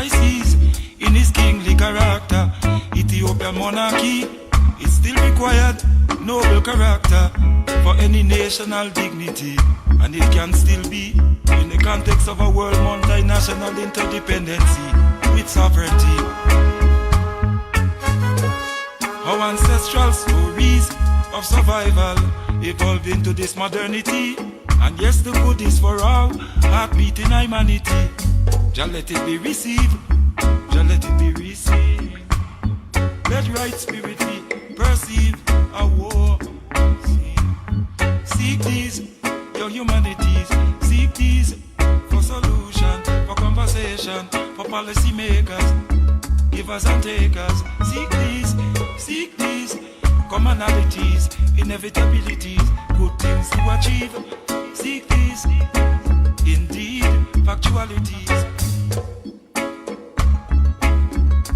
crisis in his kingly character. Ethiopian monarchy, it still required noble character for any national dignity, and it can still be in the context of a world multinational interdependency with sovereignty. Our ancestral stories of survival evolved into this modernity, and yes, the good is for all, heartbeat in humanity. Just let it be received, just let it be received. Let right spirit be perceived, a war. Seek these, your humanities. Seek these for solution, for conversation, for policy makers, givers and takers. Seek these commonalities, inevitabilities, good things to achieve. Seek these, indeed, factualities.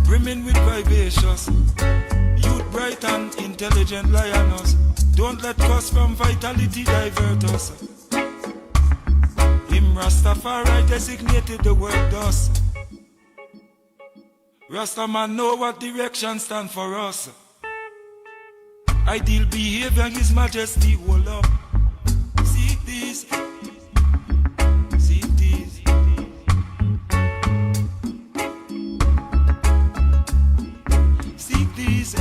Brimming with vivacious, youth bright and intelligent lioness. Don't let cost from vitality divert us. Him Rastafari designated the work thus. Rastaman know what direction stand for us. Ideal behavior His Majesty hold up. Seek these, seek these. Seek these.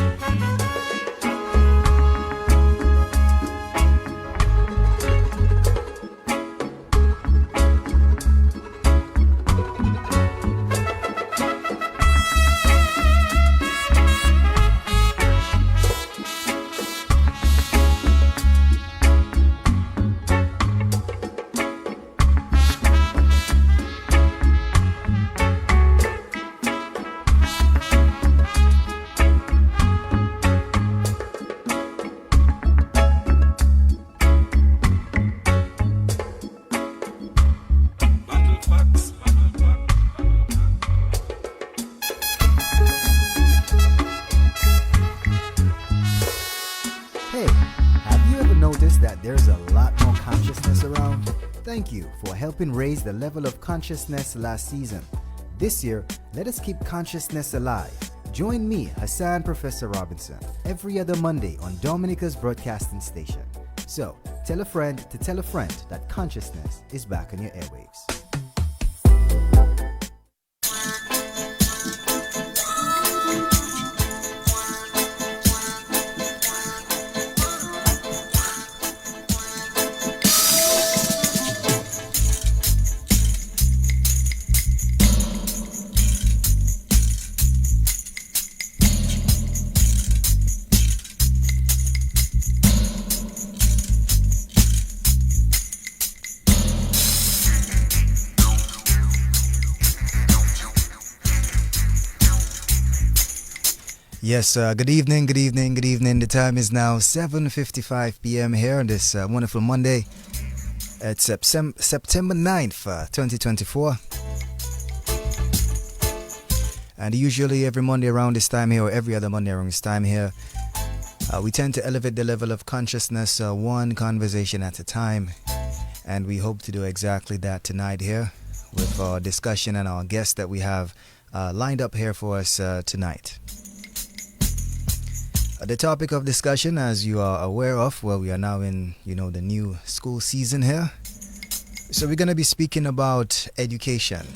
Thank you for helping raise the level of consciousness last season. This year, let us keep consciousness alive. Join me, Hassan Professor Robinson, every other Monday on Dominica's broadcasting station. So, tell a friend to tell a friend that consciousness is back on your airwaves. Yes, good evening. The time is now 7:55 p.m. here on this wonderful Monday. It's September 9th, 2024. And usually every Monday around this time here, or every other Monday around this time here, we tend to elevate the level of consciousness one conversation at a time. And we hope to do exactly that tonight here with our discussion and our guests that we have lined up here for us tonight. The topic of discussion, as you are aware of, well, we are now in, the new school season here. So we're going to be speaking about education.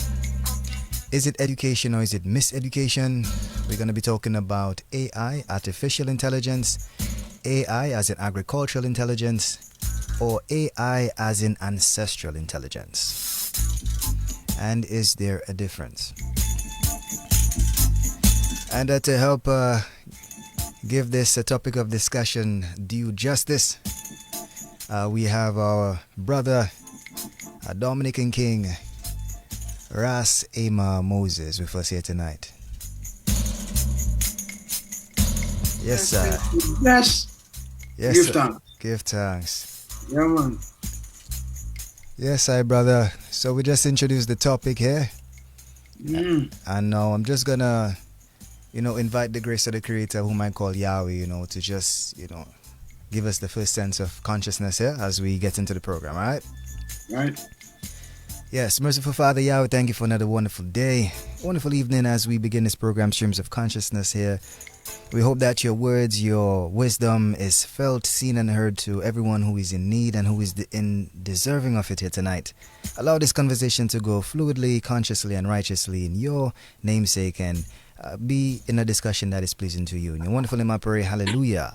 Is it education or is it miseducation? We're going to be talking about AI, artificial intelligence, AI as in agricultural intelligence, or AI as in ancestral intelligence. And is there a difference? And to help give this a topic of discussion due justice, we have our brother, Dominican King, Ras Aima Moses, with us here tonight. Yes, sir. Yes. Yes, Give sir. thanks. Give thanks. Yeah, man. Yes, hi, brother. So we just introduced the topic here. And now I'm just gonna invite the grace of the Creator, whom I call Yahweh, to just, give us the first sense of consciousness here as we get into the program, all right? Right. Yes, merciful Father Yahweh, thank you for another wonderful day, wonderful evening as we begin this program, Streams of Consciousness here. We hope that your words, your wisdom is felt, seen, and heard to everyone who is in need and who is deserving of it here tonight. Allow this conversation to go fluidly, consciously, and righteously in your namesake and be in a discussion that is pleasing to you. In your wonderful name I pray, hallelujah.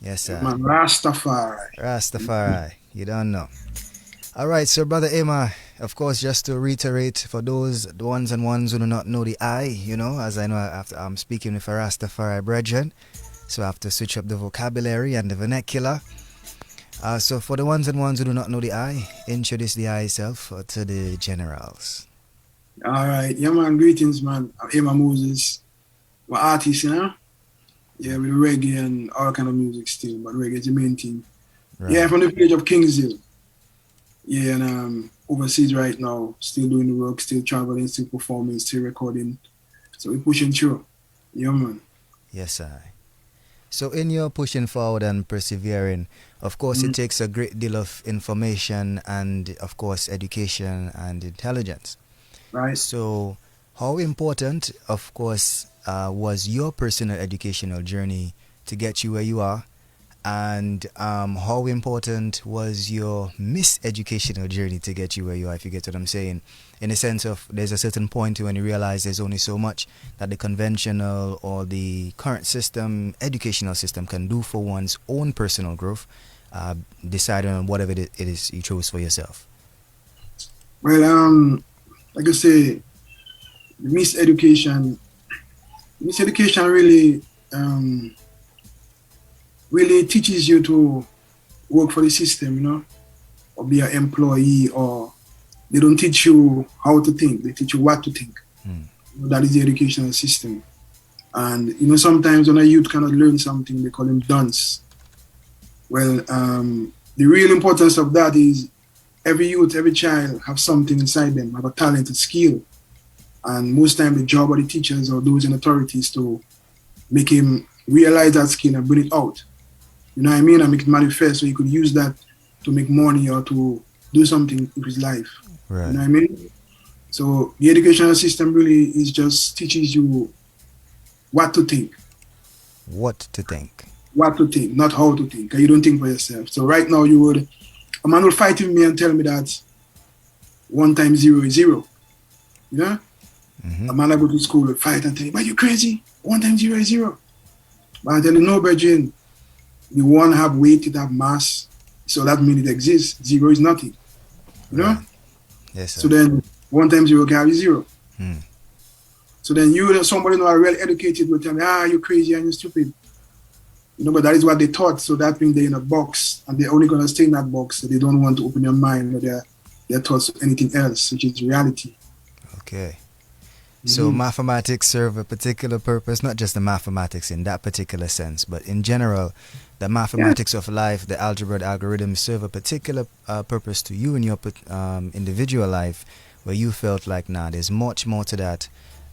Yes, sir. Man, Rastafari. Rastafari. You don't know. All right, so Brother Aima, of course, just to reiterate for those the ones who do not know the I, as I know I'm speaking with a Rastafari brethren, so I have to switch up the vocabulary and the vernacular. So for the ones who do not know the I, introduce the I itself to the generals. All right, yeah, man. Greetings, man. I'm Aima Moses. I'm an artist, Yeah, with reggae and all kind of music still, but reggae is the main thing. Right. Yeah, from the village of Kingshill. Yeah, and overseas right now, still doing the work, still traveling, still performing, still recording. So we're pushing through. Yeah, man. Yes, I. So in your pushing forward and persevering, of course, it takes a great deal of information and, of course, education and intelligence. Right. So how important, of course, was your personal educational journey to get you where you are? And how important was your miseducational journey to get you where you are, if you get what I'm saying? In the sense of there's a certain point when you realize there's only so much that the conventional or the current system, educational system, can do for one's own personal growth, deciding on whatever it is you chose for yourself. Well, like I say, miseducation really really teaches you to work for the system, or be an employee, or they don't teach you how to think, they teach you what to think. That is the educational system. And, sometimes when a youth cannot learn something, they call him dunce. Well, the real importance of that is every youth, every child have something inside them, have a talent, a skill. And most time the job of the teachers or those in authority is to make him realize that skill and bring it out. You know what I mean? And make it manifest so he could use that to make money or to do something with his life. Right. You know what I mean? So the educational system really is just teaches you what to think. What to think. What to think, not how to think. You don't think for yourself. So right now a man will fight with me and tell me that 1 times 0 is 0. You know? A man I go to school will fight and tell me, but you crazy? 1 times 0 is 0. But I tell you, no, Virgin. The one have weight, it have mass, so that means it exists. 0 is nothing. You know? Right. Yes, sir. So then 1 times 0 can be 0. So then somebody are well educated will tell me, you're crazy and you're stupid. But that is what they thought. So that means they're in a box and they're only gonna stay in that box. So they don't want to open their mind or their thoughts to anything else, which is reality. Okay. So mathematics serve a particular purpose, not just the mathematics in that particular sense, but in general, the mathematics of life, the algebra, the algorithms serve a particular purpose to you in your individual life, where you felt like, there's much more to that,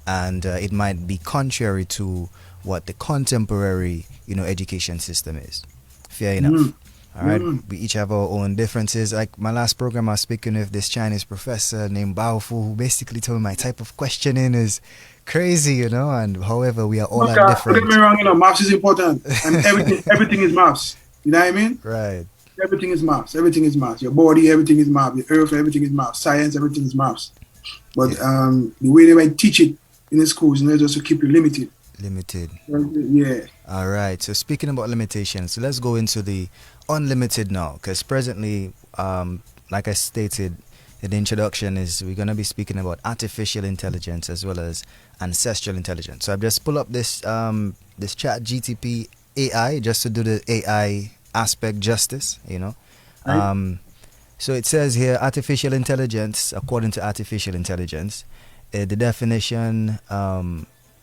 and it might be contrary to what the contemporary, education system is. Fair enough. All right, we each have our own differences. Like my last program, I was speaking with this Chinese professor named Bao Fu, who basically told me my type of questioning is crazy, and however, we are all at different. Don't get me wrong, maths is important, and everything is maths. You know what I mean? Right. Everything is maths. Everything is maths. Your body, everything is maths. The earth, everything is maths. Science, everything is maths. But the way they might teach it in the schools, just to keep you limited. Yeah. All right. So speaking about limitations, so let's go into the unlimited now, because presently, like I stated in the introduction, we're going to be speaking about artificial intelligence as well as ancestral intelligence. So I've just pulled up this chat GTP AI just to do the AI aspect justice, Right. So it says here, artificial intelligence, according to artificial intelligence, the definition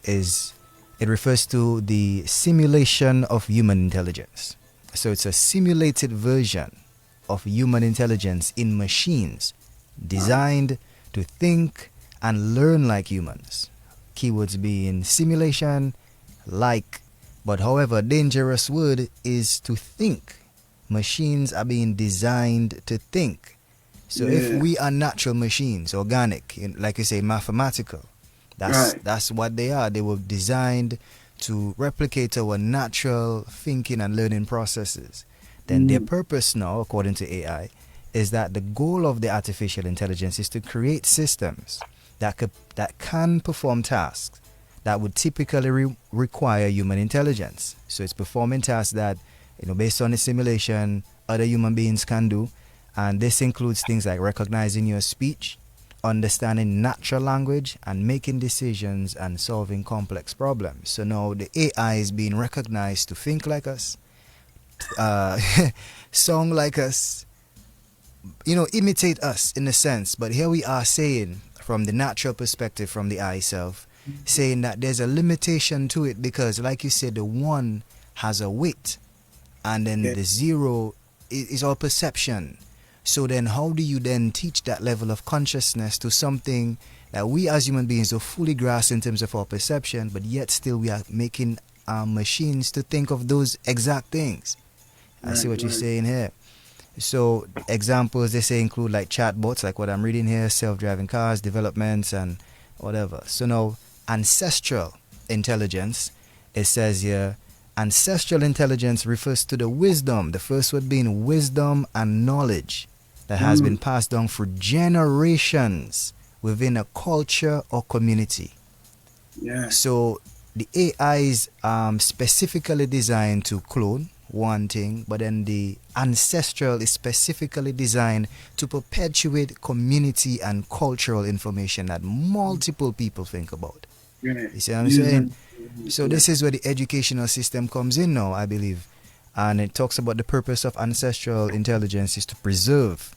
is, it refers to the simulation of human intelligence. So it's a simulated version of human intelligence in machines designed to think and learn like humans. Keywords being simulation, like, but however, a dangerous word is to think. Machines are being designed to think. So if we are natural machines, organic, like you say, mathematical, that's what they are. They were designed to replicate our natural thinking and learning processes. Then their purpose now, according to AI, is that the goal of the artificial intelligence is to create systems that can perform tasks that would typically require human intelligence. So it's performing tasks that, based on the simulation, other human beings can do. And this includes things like recognizing your speech, understanding natural language, and making decisions and solving complex problems. So now the AI is being recognized to think like us, song like us, imitate us in a sense. But here we are saying, from the natural perspective, from the I self, saying that there's a limitation to it because, like you said, the one has a weight, and then the zero is our perception. So then how do you then teach that level of consciousness to something that we as human beings are fully grasped in terms of our perception, but yet still we are making our machines to think of those exact things? I see what you're saying here. So examples they say include like chatbots, like what I'm reading here, self-driving cars, developments, and whatever. So now ancestral intelligence, it says here, ancestral intelligence refers to the wisdom, the first word being wisdom and knowledge that has been passed down for generations within a culture or community. So the AI is specifically designed to clone one thing, but then the ancestral is specifically designed to perpetuate community and cultural information that multiple people think about. You see what I'm saying? So this is where the educational system comes in now, I believe. And it talks about the purpose of ancestral intelligence is to preserve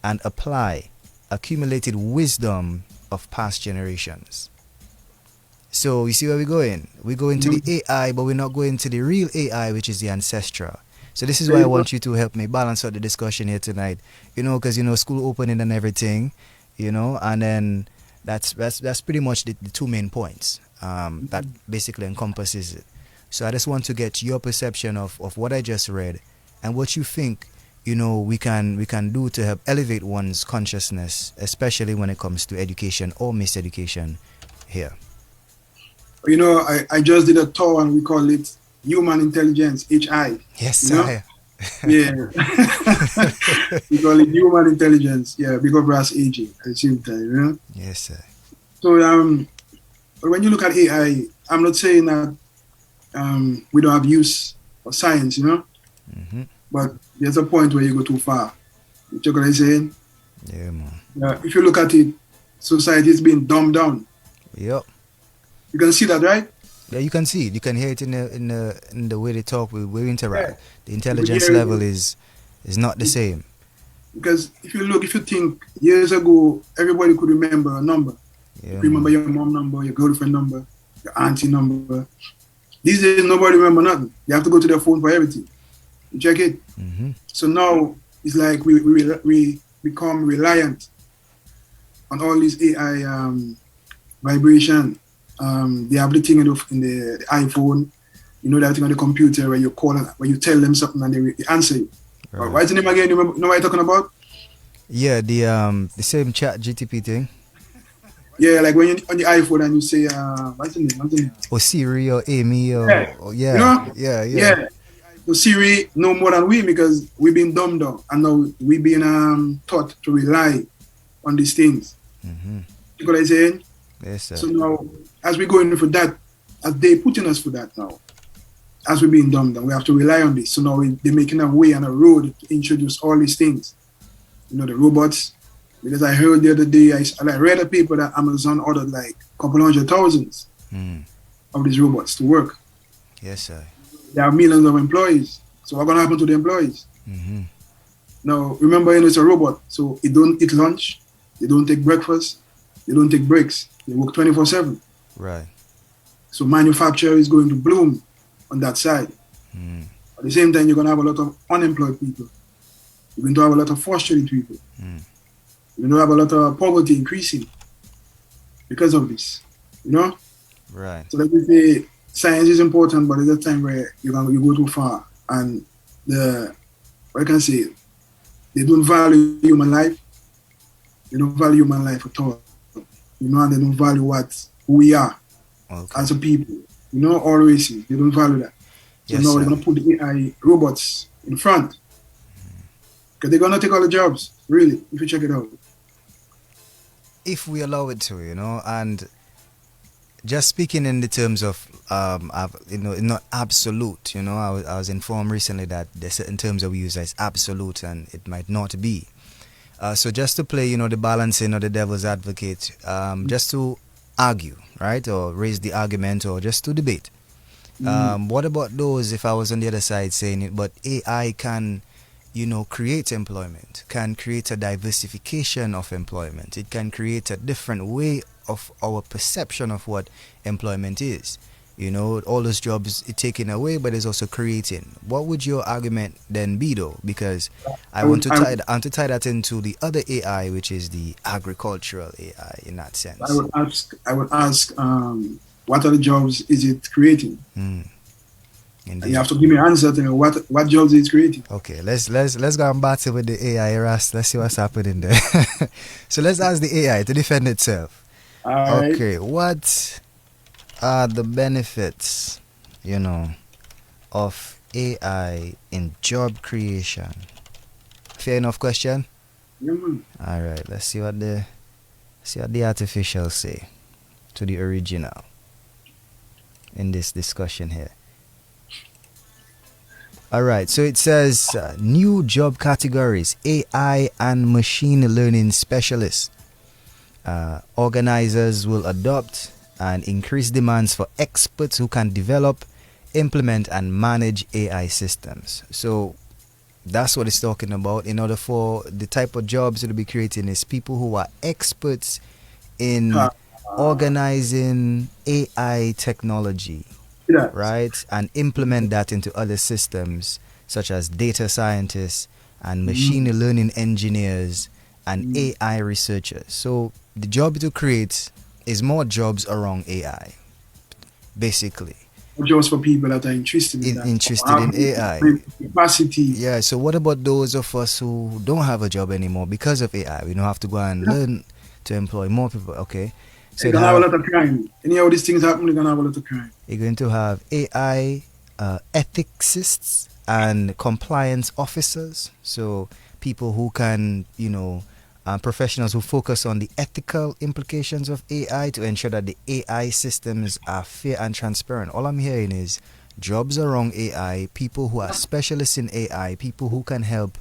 and apply accumulated wisdom of past generations. So you see where we're going? We go into the AI, but we're not going to the real AI, which is the ancestral. So this is why I want you to help me balance out the discussion here tonight. Because school opening and everything, and then that's pretty much the two main points that basically encompasses it. So I just want to get your perception of what I just read and what you think we can do to help elevate one's consciousness, especially when it comes to education or miseducation here. I just did a tour and we call it Human Intelligence, HI. Yes, sir. Yeah. We call it Human Intelligence. Yeah, big up Ras AJ at the same time, Yes, sir. So when you look at AI, I'm not saying that we don't have use for science, but there's a point where you go too far. You check what I'm saying? Yeah, man. If you look at it, society is being dumbed down. Yep. You can see that, right? Yeah, you can see it. You can hear it in the way they talk, we interact. Yeah. The intelligence level is not the same. Because if you think years ago, everybody could remember a number. Yeah, remember your mom number, your girlfriend number, your auntie number. These days, nobody remember nothing. You have to go to their phone for everything. You check it. So now it's like we become reliant on all these AI vibration. They have the thing in the iPhone, that thing on the computer where you call and when you tell them something and they answer you. Right. What's the name again? You know what I'm talking about? Yeah, the same chat GTP thing. Yeah, like when you're on the iPhone and you say, what's the name? Or Siri or Amy or yeah. So Siri know more than we because we've been dumbed down and now we've been taught to rely on these things. You know what I'm saying? Yes, sir. So now, as we go in for that, as they putting us for that now, as we're being dumbed down, we have to rely on this. So now they're making a way and a road to introduce all these things. The robots. Because I heard the other day, I read a paper that Amazon ordered like a couple 100,000 of these robots to work. Yes, sir. There are millions of employees. So what's going to happen to the employees? Now, remember, it's a robot. So it don't eat lunch. They don't take breakfast. They don't take breaks. They work 24/7. Right. So manufacture is going to bloom on that side. At the same time, you're going to have a lot of unemployed people. You're going to have a lot of frustrated people. You're going to have a lot of poverty increasing because of this. Right. So like we say, science is important, but there's a time where you go too far. And they don't value human life. They don't value human life at all. And they don't value who we are Okay. as a people. All races, they don't value that. So Yes, now sir. they're gonna put the AI robots in front. Because they're gonna take all the jobs, really, if you check it out. If we allow it to, and just speaking in the terms of, not absolute, I was informed recently that there's certain terms that we use as absolute and it might not be. So just to play, the balancing or the devil's advocate, just to argue, right, or raise the argument or just to debate. What about those, if I was on the other side saying it, but AI can, create employment, can create a diversification of employment. It can create a different way of our perception of what employment is. All those jobs it taken away, but it's also creating. What would your argument then be, though? Because I want to tie that into the other AI, which is the agricultural AI in that sense. I would ask, what other jobs is it creating? And you have to give me an answer to what jobs it's creating. Okay, let's go and battle with the AI, Ras. Let's see what's happening there. So let's ask the AI to defend itself. All right. Okay, what are the benefits, of AI in job creation? Fair enough question. Yeah, man. All right, let's see what the artificial say to the original in this discussion here. All right, so it says new job categories: AI and machine learning specialists. Organizers will adopt and increase demands for experts who can develop, implement, and manage AI systems. So that's what it's talking about. In order for the type of jobs to be creating is people who are experts in organizing AI technology, Yeah. right, and implement that into other systems such as data scientists and machine learning engineers and AI researchers. So the job to create is more jobs around AI, basically. Jobs for people that are interested in that. Interested in AI. Capacity. Yeah, so what about those of us who don't have a job anymore because of AI? We don't have to go and learn to employ more people. Okay. So You're gonna have a lot of crime. Anyhow these things happen, you're gonna have a lot of crime. You're going to have AI ethicists and compliance officers. So people who can, professionals who focus on the ethical implications of AI to ensure that the AI systems are fair and transparent. All I'm hearing is jobs around AI, people who are specialists in AI, people who can help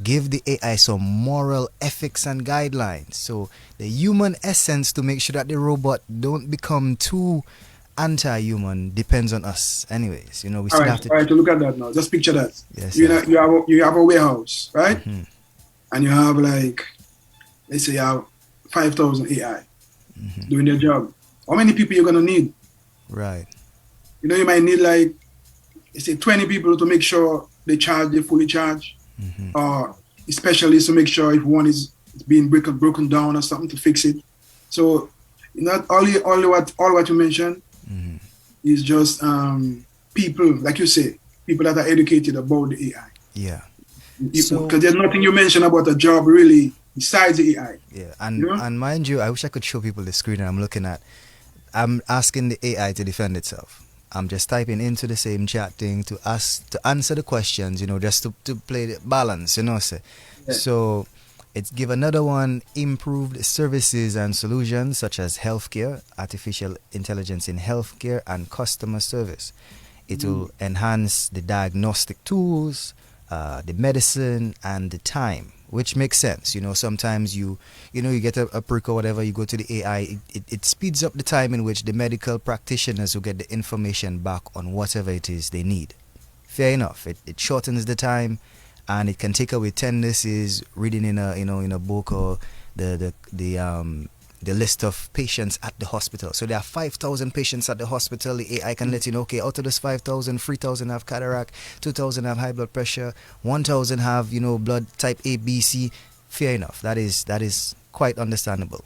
give the AI some moral ethics and guidelines. So the human essence to make sure that the robot don't become too anti-human depends on us. Anyways, we still have to. All right, to look at that now. Just picture that. Yes, you have a warehouse, right? Mm-hmm. And you have let's say you have 5,000 AI doing their job. How many people you're gonna need? Right. You might need let's say 20 people to make sure they fully charge. Or specialists to make sure if one is being broken down or something to fix it. So not only what you mentioned is just people, like you say, people that are educated about the AI. Yeah. Because there's nothing you mentioned about a job really besides the AI. Yeah, and mind you, I wish I could show people the screen I'm looking at. I'm asking the AI to defend itself. I'm just typing into the same chat thing to answer the questions, just to play the balance, say. Yeah. So it's give another one: improved services and solutions such as healthcare, artificial intelligence in healthcare, and customer service. It will enhance the diagnostic tools, the medicine, and the time, which makes sense. Sometimes you get a prick or whatever, you go to the AI, it speeds up the time in which the medical practitioners will get the information back on whatever it is they need. Fair enough. It shortens the time, and it can take away tendencies reading in a book or the list of patients at the hospital. So there are 5,000 patients at the hospital. The AI can let you know, okay, out of those 5,000, 3,000 have cataract, 2,000 have high blood pressure, 1,000 have, blood type A, B, C. Fair enough. That is quite understandable.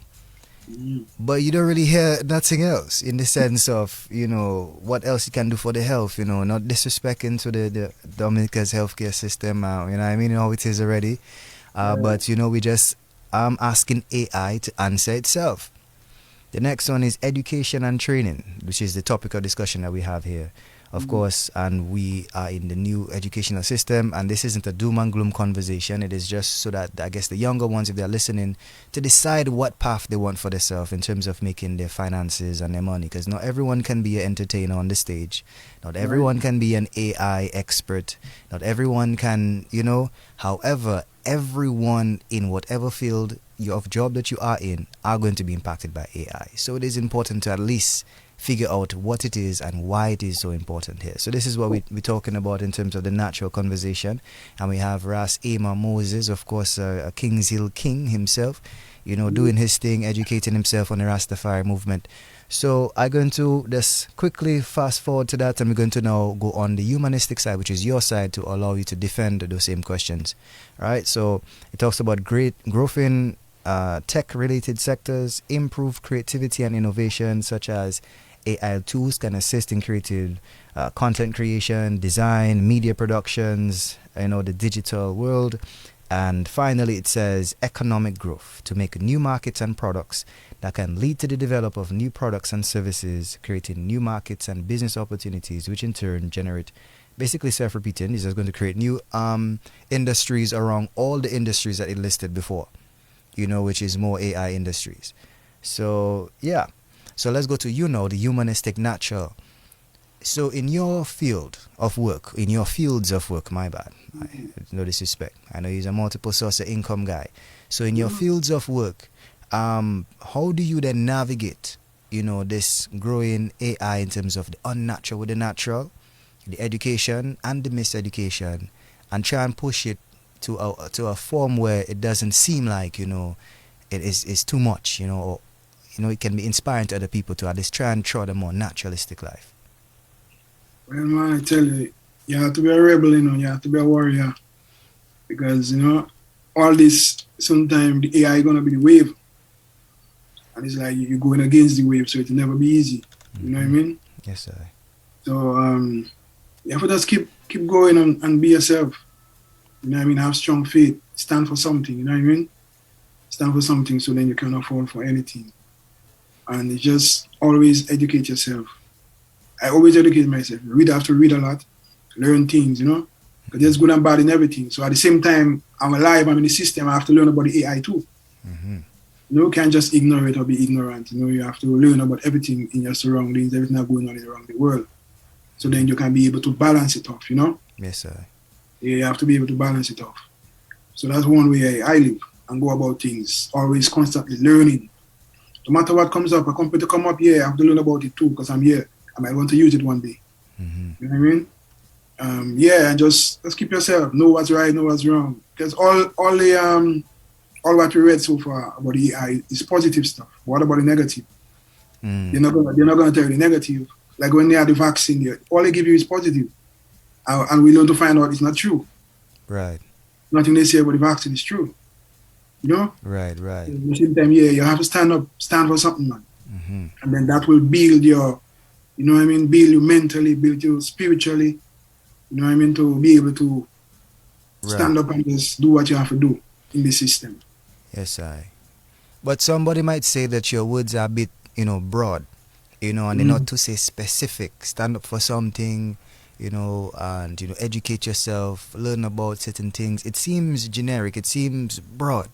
But you don't really hear nothing else in the sense of, what else you can do for the health, not disrespecting to the Dominica's healthcare system, how it is already. But, we just asking AI to answer itself. The next one is education and training, which is the topic of discussion that we have here, of course. And we are in the new educational system, and this isn't a doom and gloom conversation. It is just so that, I guess, the younger ones, if they're listening, to decide what path they want for themselves in terms of making their finances and their money. Because not everyone can be an entertainer on the stage. Not everyone can be an AI expert. Not everyone can, however, everyone in whatever field of job that you are in are going to be impacted by AI. So it is important to at least figure out what it is and why it is so important here. So this is what we're talking about in terms of the natural conversation. And we have Ras Aima Moses, of course, a Kings Hill king himself, doing his thing, educating himself on the Rastafari movement. So I'm going to just quickly fast forward to that, and we're going to now go on the humanistic side, which is your side, to allow you to defend those same questions. All right, so it talks about great growth in tech-related sectors, improved creativity and innovation, such as AI tools can assist in creative content creation, design, media productions, the digital world. And finally, it says economic growth to make new markets and products that can lead to the development of new products and services, creating new markets and business opportunities, which in turn generate basically self-repeating. This is going to create new industries around all the industries that it listed before, which is more AI industries. So, yeah. So let's go to the humanistic natural. So in your field of work, in your fields of work, my bad, no disrespect, I know he's a multiple source of income guy. So in your fields of work, how do you then navigate, this growing AI in terms of the unnatural with the natural, the education and the miseducation, and try and push it to a form where it doesn't seem like, it is too much, or, it can be inspiring to other people to at least try and trot a more naturalistic life? Well, man, I tell you, you have to be a rebel, you have to be a warrior. Because, all this, sometimes the AI is going to be the wave. And it's like you're going against the wave, so it'll never be easy. You know what I mean? Yes, sir. So, you have to just keep going and be yourself. You know what I mean? Have strong faith. Stand for something, you know what I mean? Stand for something, so then you cannot fall for anything. And it's just always educate yourself. I always educate myself. I have to read a lot, learn things, because there's good and bad in everything. So at the same time, I'm alive, I'm in the system, I have to learn about the AI too. Mm-hmm. You can't just ignore it or be ignorant. You have to learn about everything in your surroundings, everything that's going on around the world. So then you can be able to balance it off, Yes, sir. Yeah, you have to be able to balance it off. So that's one way I live and go about things, always constantly learning. No matter what comes up, a computer come up here, I have to learn about it too, because I'm here. I might want to use it one day. Mm-hmm. You know what I mean? And just keep yourself. Know what's right, know what's wrong. Because all what we read so far about the AI is positive stuff. What about the negative? They're not gonna tell you the negative. Like when they had the vaccine, all they give you is positive, and we learn to find out it's not true. Right. Nothing they say about the vaccine is true. Right. At the same time, you have to stand for something, man. Mm-hmm. And then that will build your, build you mentally, build you spiritually, to be able to stand up and just do what you have to do in the system. Yes, but somebody might say that your words are a bit, broad, and they're not to say specific. Stand up for something, and, educate yourself, learn about certain things. It seems generic, it seems broad.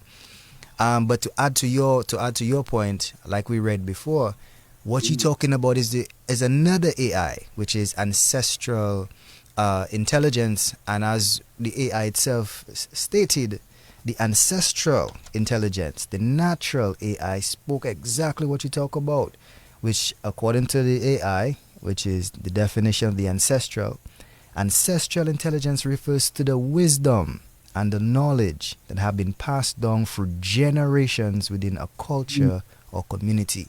But to add to your point, like we read before, what you're talking about is another AI, which is ancestral intelligence. And as the AI itself stated, the ancestral intelligence, the natural AI, spoke exactly what you talk about, which according to the AI, which is the definition of the ancestral intelligence refers to the wisdom and the knowledge that have been passed down through generations within a culture or community.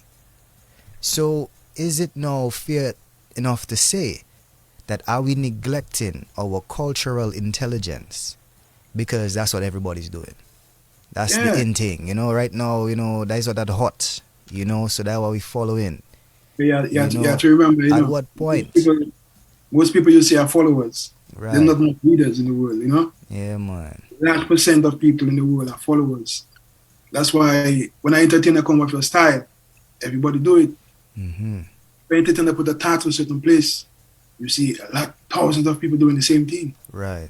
So is it now fair enough to say that are we neglecting our cultural intelligence? Because that's what everybody's doing. That's the in thing, right now, that's what that hot, so that's what we follow in. You have to remember, at what point? Most people you see are followers. Right. There's not much leaders in the world, Yeah, man. Large percent of people in the world are followers. That's why when an entertainer come with your style, everybody do it. Mm-hmm. When an entertainer put a tattoo in a certain place, you see thousands of people doing the same thing. Right.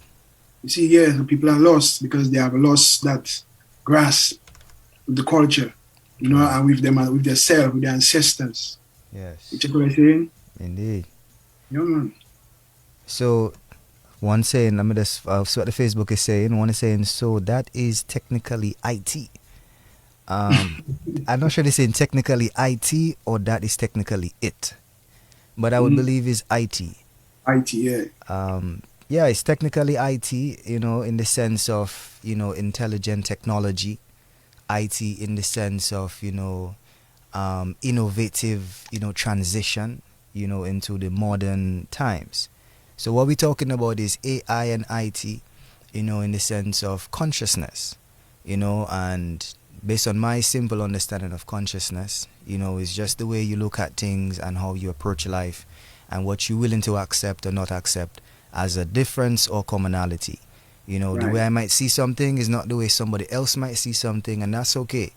You see, yeah, some people are lost because they have lost that grasp with the culture, you know, and with them, with their self, with their ancestors. Yes. You check what I'm saying? Indeed. Yeah, man. So, one saying, let me just, so what the Facebook is saying, one is saying, so that is technically IT. I'm not sure they're saying technically IT or that is technically it. But I would believe it's IT. IT, yeah. Yeah, it's technically IT, you know, in the sense of, you know, intelligent technology. IT in the sense of, you know, innovative, you know, transition, you know, into the modern times. So what we're talking about is AI and IT, you know, in the sense of consciousness, you know, and based on my simple understanding of consciousness, you know, it's just the way you look at things and how you approach life and what you're willing to accept or not accept as a difference or commonality. You know, Right. the way I might see something is not the way somebody else might see something, and that's okay.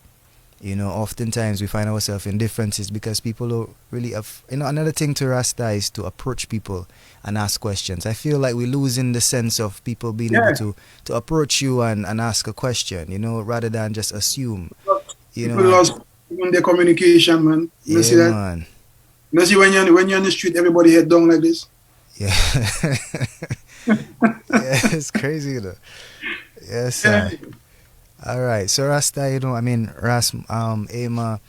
You know, oftentimes we find ourselves in differences because people don't really have, you know, another thing to Rasta is to approach people and ask questions. I feel like we're losing the sense of people being able to approach you and ask a question, you know, rather than just assume. You People know, lost even their communication, man. You see yeah, that? man. You see when you're on the street, everybody head down like this. Yeah. Yeah, it's crazy, you know. Yes, Yeah. sir. All right. So Rasta, you know, I mean, Ras Aima,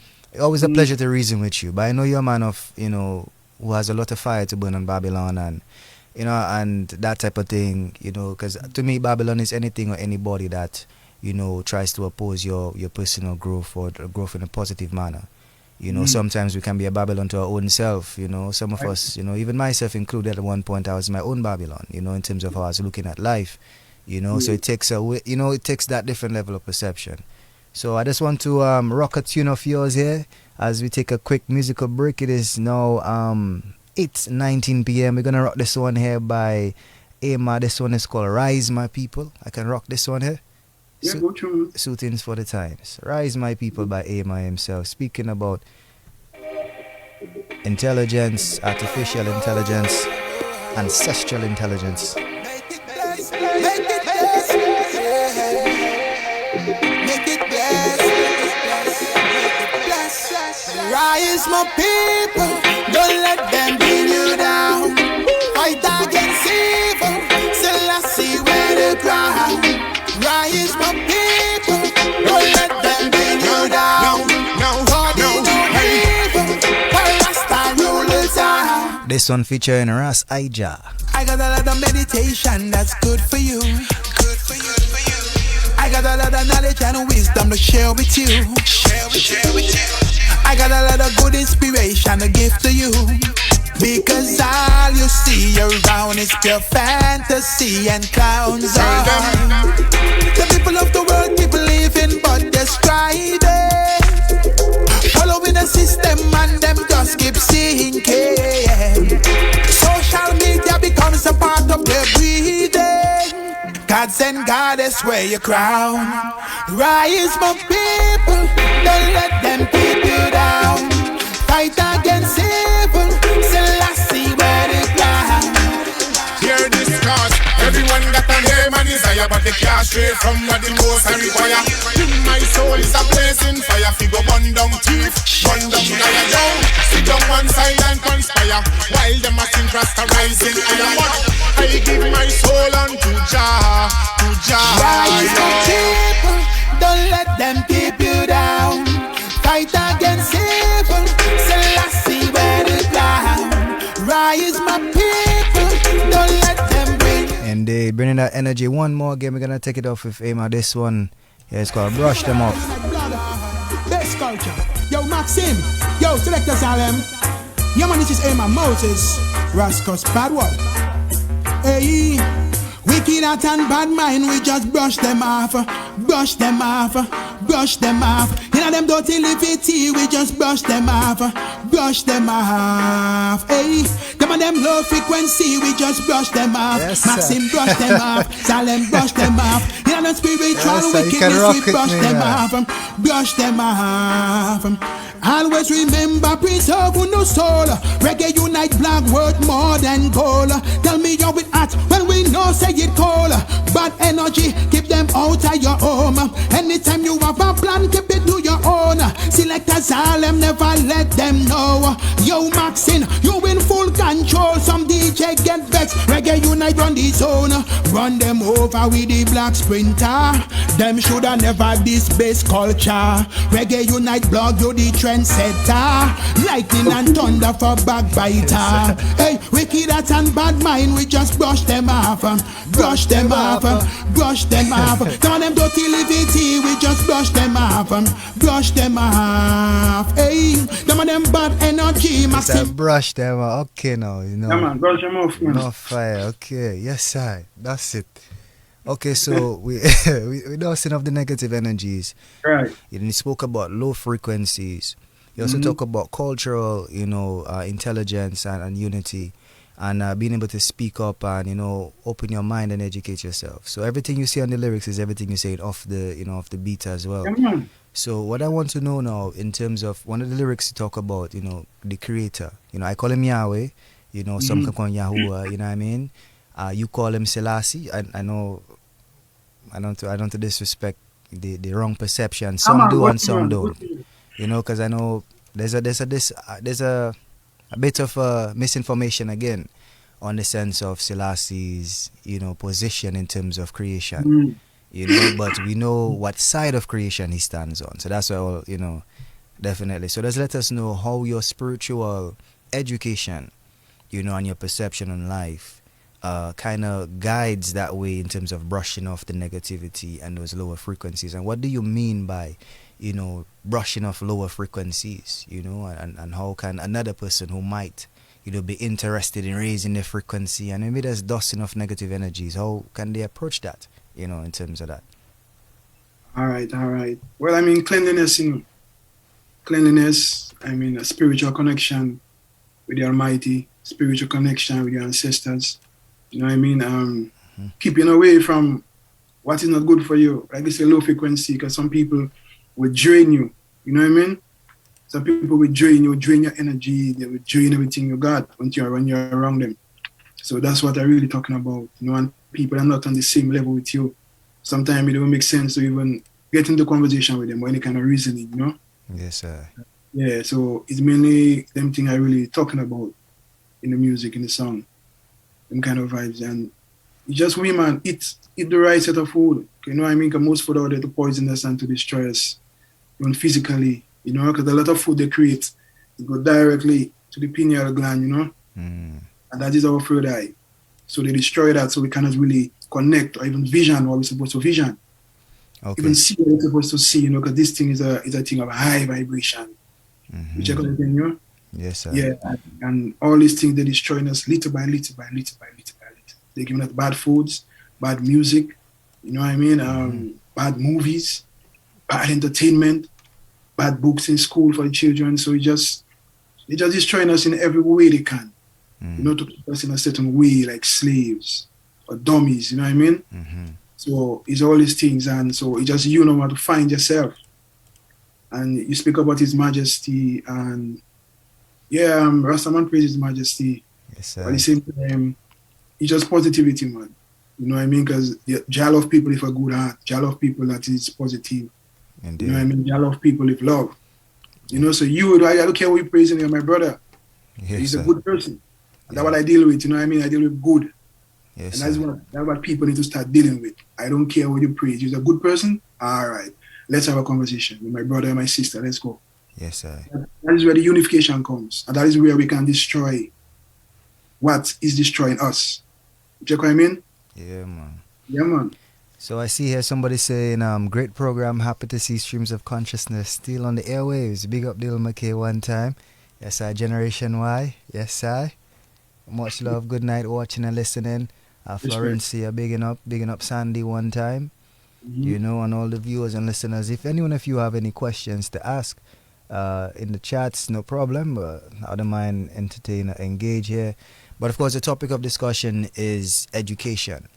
always a pleasure to reason with you. But I know you're a man of, you know, who has a lot of fire to burn on Babylon and, you know, and that type of thing, you know, because to me, Babylon is anything or anybody that, you know, tries to oppose your personal growth or growth in a positive manner. You know, sometimes we can be a Babylon to our own self, you know. Some of us, you know, even myself included at one point, I was my own Babylon, you know, in terms of how I was looking at life, you know. So it takes you know, it takes that different level of perception. So I just want to rock a tune of yours here as we take a quick musical break. It is now 8:19 p.m. We're going to rock this one here by Aima. This one is called Rise My People. I can rock this one here. Yeah, go through. Suitings for the times. Rise My People by Aima himself. Speaking about intelligence, artificial intelligence, ancestral intelligence. Make it bless, make it bless, make it bless, rise my people, don't let them bring you down. Fight against evil, Selassie wear the crown. Rise my people, don't let them bring you down. This one featuring Ras Aija. I got a lot of meditation that's good for you. Good for you, for you. I got a lot of knowledge and wisdom to share with you. Share with you. I got a lot of good inspiration to give to you. Because all you see around is pure fantasy and clowns. The people of the world keep believing, but they're striving. Following the system and them just keep sinking. Social media becomes a part of their breathing. Gods and goddess wear your crown. Rise my people, don't let them keep you down. Fight against evil, Selassie wear the crown. Hear this cause, everyone got a name and desire, but they can't stray from what the most I require. In my soul is a blazing fire, figure burn down thief, burn down liar down. Sit down one side and conspire, while them a think Rasta rising higher. But I give my soul unto Jah, to Jah. Rise my people, don't let them keep you down. Fight against evil, Selassie wear the crown. Rise my people, don't let them bring. And they bringing that energy. One more again, we're gonna take it off with Aima. This one, yeah, it's called Brush Them Off. Best culture. Yo, Maxim. Yo, Selector Salem. Yo, man, this is Aima Moses. Rascos Bad One. Hey, wicked heart and bad mind, we just brush them off. Brush them off. brush them off. You know them dirty lippity, we just brush them off. Brush them off. Hey, them and them low frequency, we just brush them off. Yes, Maxim brush them off. Salem brush them off. You know them spiritual Yes, sir, you can wickedness, rock we it, brush man. them off. Brush them off. Always remember, preserve no soul. Reggae unite, black worth more than gold. Tell me how it at when we know say it cold. Bad energy, keep them out of your home. Anytime you have a plan, keep it to your own. Selectors all them never let them know. Yo Maxine, you in full control. Some DJ get vexed. Reggae unite run the zone. Run them over with the black sprinter. Them shoulda never this bass culture. Reggae unite blog you the trendsetter. Lightning and thunder for backbiter. Hey, wicked at and bad mind, we just brush them off. Brush them off. Brush them off. Turn them dirty liberty, we just brush them off. Brush them off. Hey, them and them bad energy, It's a massive. brush them off. Okay, now, you know. Yeah, man, brush them off, man. No fire. Okay, yes, sir. That's it. Okay, so we we dosing of the negative energies. Right. You spoke about low frequencies. You also talk about cultural, intelligence and unity, and being able to speak up and open your mind and educate yourself. So everything you say on the lyrics is everything you say off the beat as well. Yeah, man. So what I want to know now, in terms of one of the lyrics you talk about, the creator. I call him Yahweh. Some can call him Yahuwah. You know what I mean? You call him Selassie. I know. I don't disrespect the wrong perception. Some do and some don't. Because I know there's a bit of misinformation again on the sense of Selassie's position in terms of creation. But we know what side of creation he stands on. So that's all, definitely. So just let us know how your spiritual education, and your perception on life kind of guides that way in terms of brushing off the negativity and those lower frequencies. And what do you mean by, brushing off lower frequencies, and how can another person who might, be interested in raising their frequency and maybe there's dusting off negative energies, how can they approach that, in terms of that? All right. Well, I mean, cleanliness, a spiritual connection with the Almighty, spiritual connection with your ancestors. You know what I mean? Keeping away from what is not good for you. Like it's a low frequency, because some people will drain you. You know what I mean? Some people will drain you, drain your energy, they will drain everything you got when you're around them. So that's what I'm really talking about. And people are not on the same level with you. Sometimes it don't make sense to even get into conversation with them or any kind of reasoning, Yes, sir. Yeah, so it's mainly them thing I really talking about in the music, in the song, them kind of vibes. And it's just women eat the right set of food. You know what I mean? Because most food out there to poison us and to destroy us, even physically, because a lot of food they create, it go directly to the pineal gland, and that is our third eye. So they destroy that so we cannot really connect or even vision what we're supposed to vision. Okay. Even see what we're supposed to see, because this thing is a thing of high vibration. You check out the thing, Yes, sir. Yeah, and all these things, they're destroying us little by little by little by little by little. They're giving us bad foods, bad music, you know what I mean? Bad movies, bad entertainment, bad books in school for the children. So they're just destroying us in every way they can. To keep us in a certain way, like slaves or dummies, you know what I mean? So it's all these things, and so it's just you know how to find yourself. And you speak about His Majesty, and Ras Aima praise His Majesty. Yes, sir. But at the same time, it's just positivity, man. You know what I mean? Because Jah love people with a good heart. Jah love people that is positive. Indeed. You know what I mean? Jah love people with love. So I don't care who you praising, you're my brother. Yes, He's sir. a good person. And that's what I deal with, you know what I mean? I deal with good. Yes, And sir. that's what people need to start dealing with. I don't care what you praise. He's a good person? All right. Let's have a conversation with my brother and my sister. Let's go. Yes, sir. That is where the unification comes. And that is where we can destroy what is destroying us. Check what I mean? Yeah, man. Yeah, man. So I see here somebody saying, great program, happy to see Streams of Consciousness still on the airwaves. Big up Dil McKay one time. Yes, sir. Generation Y. Yes, sir. Much love. Good night watching and listening. Florencia, bigging up Sandy one time. you know, and all the viewers and listeners. If anyone of you have any questions to ask in the chats, no problem. I don't mind entertain or engage here. But of course, the topic of discussion is education.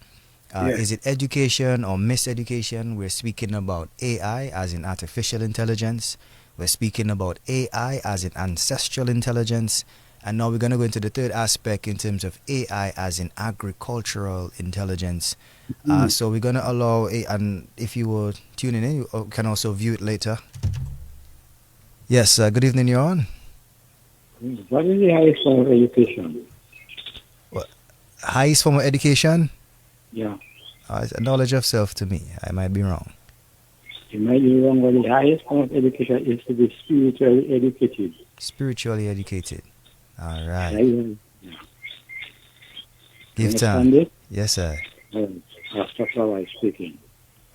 Is it education or miseducation? We're speaking about AI as in artificial intelligence. We're speaking about AI as in ancestral intelligence. And now we're going to go into the third aspect in terms of AI as in agricultural intelligence. So we're going to allow, and if you were tuning in, you can also view it later. Yes, good evening, you're on. What is the highest form of education? What? Highest form of education? Yeah. It's a knowledge of self to me. I might be wrong. You might be wrong, but the highest form of education is to be spiritually educated. Spiritually educated. All right. Yeah. Give You time. understand it? Yes, sir. Rastafari speaking.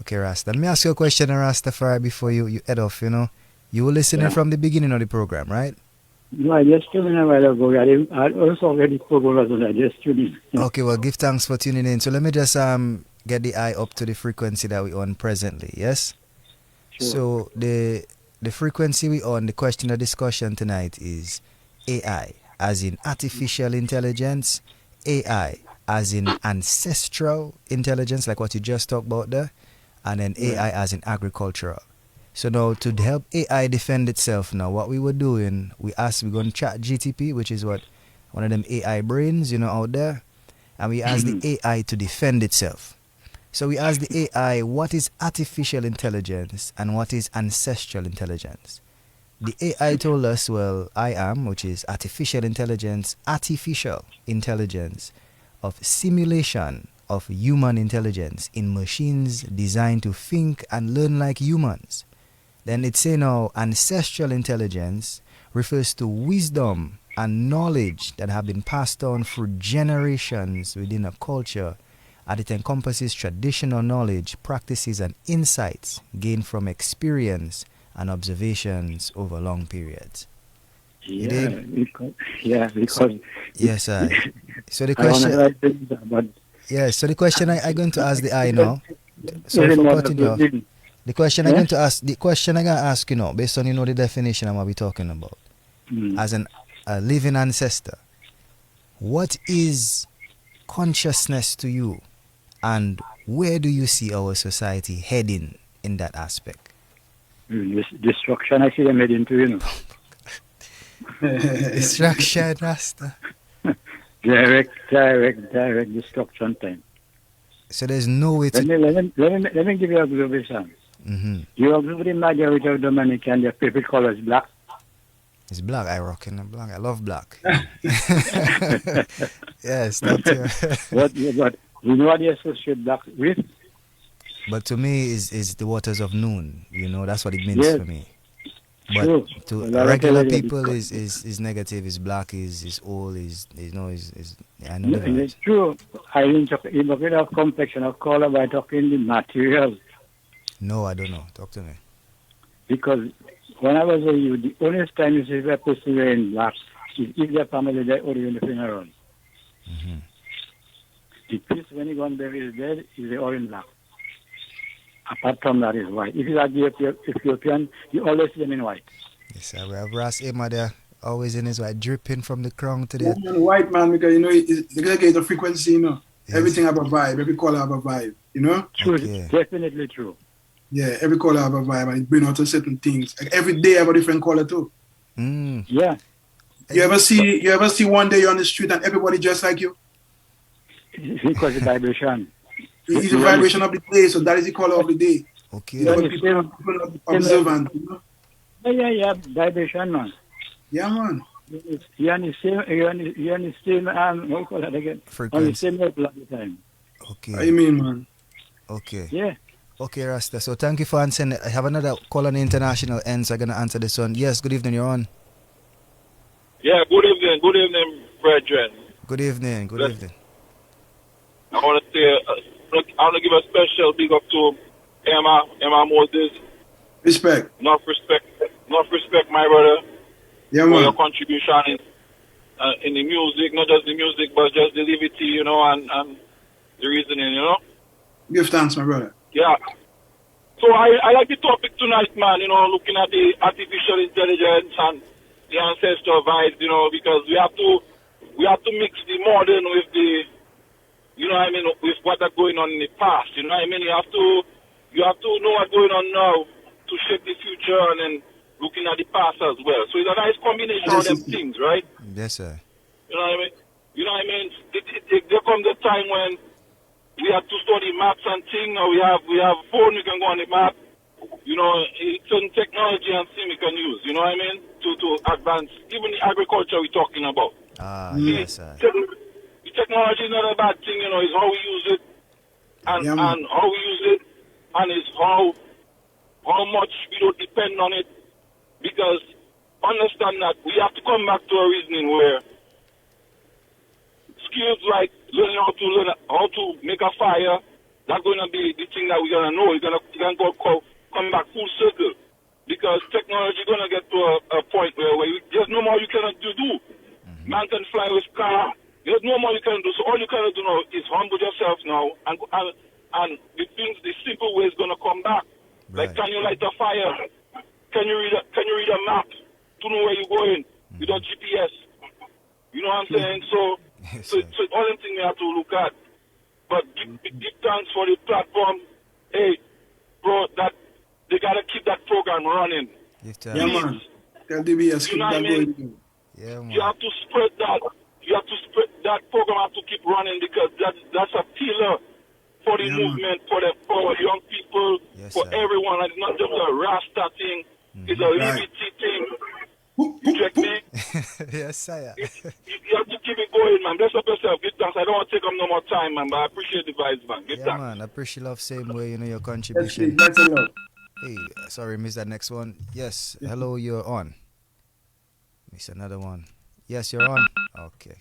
Okay, Rasta. Let me ask you a question, Rastafari, before you head off, you know. You were listening from the beginning of the program, right? No, I just tuned in a while ago. I also already program as I just tuned in. Okay, well, give thanks for tuning in. So let me just get the eye up to the frequency that we're on presently, yes? Sure. So the frequency we on, the question of discussion tonight is AI, as in artificial intelligence, AI, as in ancestral intelligence, like what you just talked about there, and then AI as in agricultural. So now to help AI defend itself now, what we were doing, we're going to chat GTP, which is what one of them AI brains, you know, out there, and we ask the AI to defend itself. So we ask the AI, what is artificial intelligence and what is ancestral intelligence? The AI told us, well, which is artificial intelligence of simulation of human intelligence in machines designed to think and learn like humans. Then it's saying now ancestral intelligence refers to wisdom and knowledge that have been passed on through generations within a culture, and it encompasses traditional knowledge, practices, and insights gained from experience and observations over long periods. Because yes, sir. So the question. Yes, so the question I'm going to ask the AI now. Sorry for cutting you off. The question I'm going to ask, you know, based on, you know, the definition of what we're talking about, as a living ancestor, what is consciousness to you, and where do you see our society heading in that aspect? Destruction, I see them heading to, you know. Destruction, Rasta. Direct destruction time. So there's no way to... Let me give you a observation. You observe the majority of Dominican, their favorite color is black. It's black. I rock in black. I love black. Yes, that's But you know what they associate black with? But to me, is the waters of noon. You know, that's what it means for me. But True. to regular people is negative, is black, is old, is I know the It's true. I mean, in a bit of complexion of color by talking the material. No, I don't know. Talk to me. Because when I was a youth, the only time you see a person wearing black is if their family died or in the funeral. The priest, when he gone bury his dead, is all in black. Apart from that, is white. If you are the Ethiopian, you always see them in white. Yes, sir. We have Ras Aima there, always in his white, dripping from the crown to the... White man, because, you know, it's the frequency, you know. Yes. Everything have a vibe. Every color have a vibe, you know? True. Okay. Definitely true. Yeah, every color have a vibe, and it bring out to certain things. Like every day have a different color too. Yeah. You ever see one day you're on the street and everybody just like you? Because the vibration. It's the vibration of the day, so that is the color of the day. Okay. You know, people observant, you know? Yeah, vibration, man. Yeah, man. You're on the same, what you call that again? Frequency. On the same level at the time. Okay. What do you mean, man? Okay. Yeah. Okay, Rasta. So thank you for answering. I have another call on the international end, so I'm going to answer this one. Yes, good evening, you're on. Yeah, good evening, brethren. Good evening. I want to say, I want to give a special big up to Aima Moses. Respect. Enough respect, my brother. Yeah, for man. your contribution in the music, not just the music, but just the liberty, you know, and the reasoning, you know. Give thanks, my brother. Yeah. So I like the topic tonight, man, you know, looking at the artificial intelligence and the ancestral vibes, you know, because we have to mix the modern with the, you know what I mean, with what are going on in the past, you know what I mean? You have to know what's going on now to shape the future and then looking at the past as well. So it's a nice combination of them things, right? Yes, sir. You know what I mean? You know what I mean? There comes a time when we have to study maps and things. Now we have phone, we can go on the map. You know, it's some technology and thing we can use. You know what I mean? To advance even the agriculture we're talking about. Yes, sir. The technology is not a bad thing. You know, it's how we use it and how we use it, and it's how much we don't depend on it. Because understand that we have to come back to a reasoning where skills like learn how to make a fire, that's going to be the thing that we're going to know. We're going to come back full circle. Because technology is going to get to a point where there's no more you cannot do. Mm-hmm. Man can fly with car. There's no more you can do. So all you can do now is humble yourself now. And the simple way is going to come back. Right. Like, can you light a fire? Can you read a map to know where you're going without GPS? You know what I'm saying? So all the things we have to look at. But give thanks for the platform. Hey, bro, that they gotta keep that program running. Yeah, man. Tell DBS keep that going. Yeah, man. You have to spread that. You have to spread that program. Have to keep running because that's a pillar for the movement, for young people, for everyone. It's not just a Rasta thing. It's a liberty thing. You check me? Yes, sir. You have to keep it going, man. Bless up yourself. Give thanks. I don't want to take up no more time, man, but I appreciate the vibes, man. Give thanks. Man. I appreciate love same way, you know, your contribution. That's a lot. Hey, sorry, missed that next one. Yes, hello, you're on. Miss another one. Yes, you're on. Okay.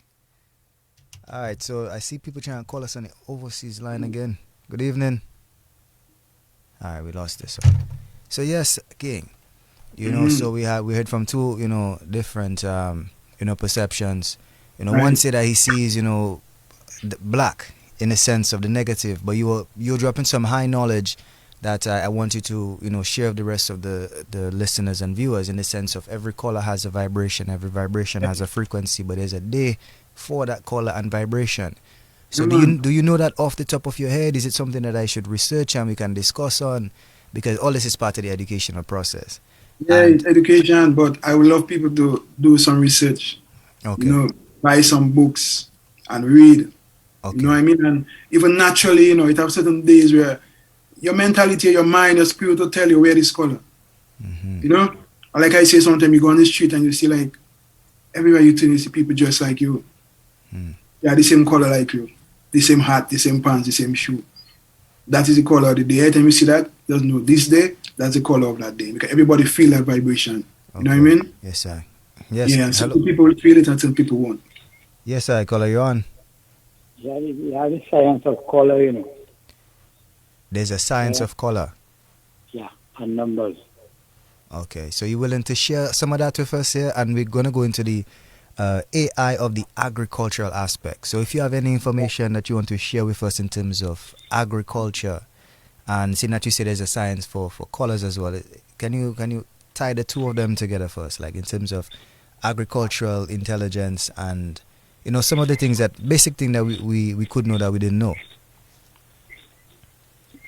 All right, so I see people trying to call us on the overseas line again. Good evening. All right, we lost this one. So yes, King. You know, so we heard from two, you know, different, perceptions. You know, one said that he sees, you know, black in the sense of the negative, but you're dropping some high knowledge that I want you to, you know, share with the rest of the listeners and viewers in the sense of every color has a vibration, every vibration has a frequency, but there's a day for that color and vibration. So do you know that off the top of your head? Is it something that I should research and we can discuss on? Because all this is part of the educational process. Yeah, it's education, but I would love people to do some research. Okay. You know, buy some books and read. Okay. You know what I mean? And even naturally, you know, it have certain days where your mentality, your mind, your spirit will tell you where this color. Mm-hmm. You know? Like I say, sometimes you go on the street and you see like everywhere you turn, you see people just like you. Yeah, the same color like you. The same hat, the same pants, the same shoe. That is the color of the day. Every time you see that, just know this day, that's the color of that day. Because everybody feel that vibration. Okay. You know what I mean? Yes, sir. Yes. Yeah, and some people will feel it and some people won't. Yes, sir. Color, you on? Yeah, we have the science of color, you know. There's a science of color? Yeah, and numbers. Okay, so you're willing to share some of that with us here? And we're going to go into the AI of the agricultural aspect. So if you have any information that you want to share with us in terms of agriculture, and seeing that you say there's a science for colors as well, can you tie the two of them together first, like in terms of agricultural intelligence and, you know, some of the things that basic thing that we could know that we didn't know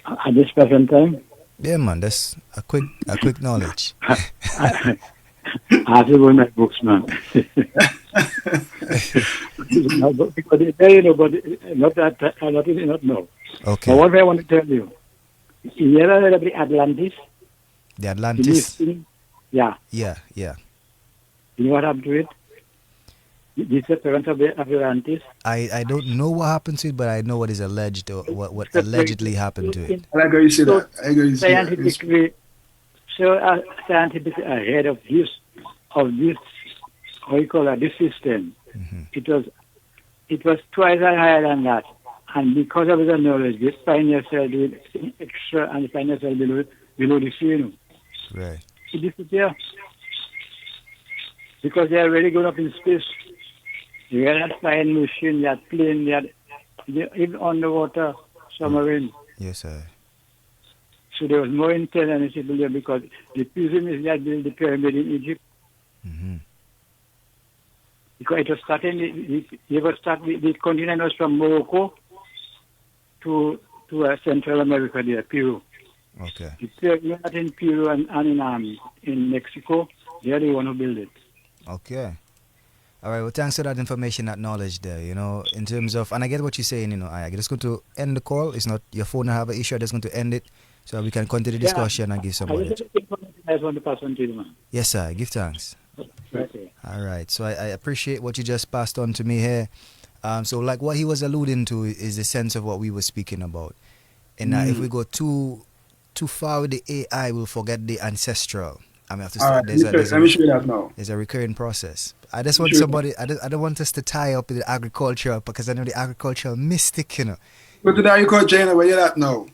at this present time? Yeah, man, that's a quick knowledge. I have to go in my books, man. Because they know, but not that I not know. Okay. But what I want to tell you, you ever heard of the Atlantis? The Atlantis? Yeah. Yeah. You know what happened to it? This is parents of the Atlantis. I don't know what happened to it, but I know what is alleged or what allegedly happened to it. I like how you say that. I like how you say that. Scientifically ahead of this, how you call it, this system. Mm-hmm. It was twice higher than that. And because of the knowledge, this pioneer cell did extra and the pioneer cell below the sea. Right. It disappeared. Because they are really going up in space. You had flying machine, you had plane, you had even underwater submarine. Yes, sir. So there was more intelligence there because the pyramids that built the pyramid in Egypt, because it was starting, the continent was from Morocco to Central America there, Peru. Okay. The pyramid in Peru and in Mexico, they are the one who built it. Okay. All right. Well, thanks for that information, that knowledge there. You know, in terms of, and I get what you're saying. You know, I'm just going to end the call. It's not your phone. I have an issue. I'm just going to end it so we can continue the discussion and give somebody. I just want to pass on to you, man. Yes, sir. Give thanks. Okay. All right. So I appreciate what you just passed on to me here. So like what he was alluding to is the sense of what we were speaking about. And if we go too far with the AI, we'll forget the ancestral. I mean, have to start. Let me show you that now. There's a recurring process. I just want somebody. I don't want us to tie up with the agriculture because I know the agricultural mystic. You know. But to the agriculture, you know, where you're at now.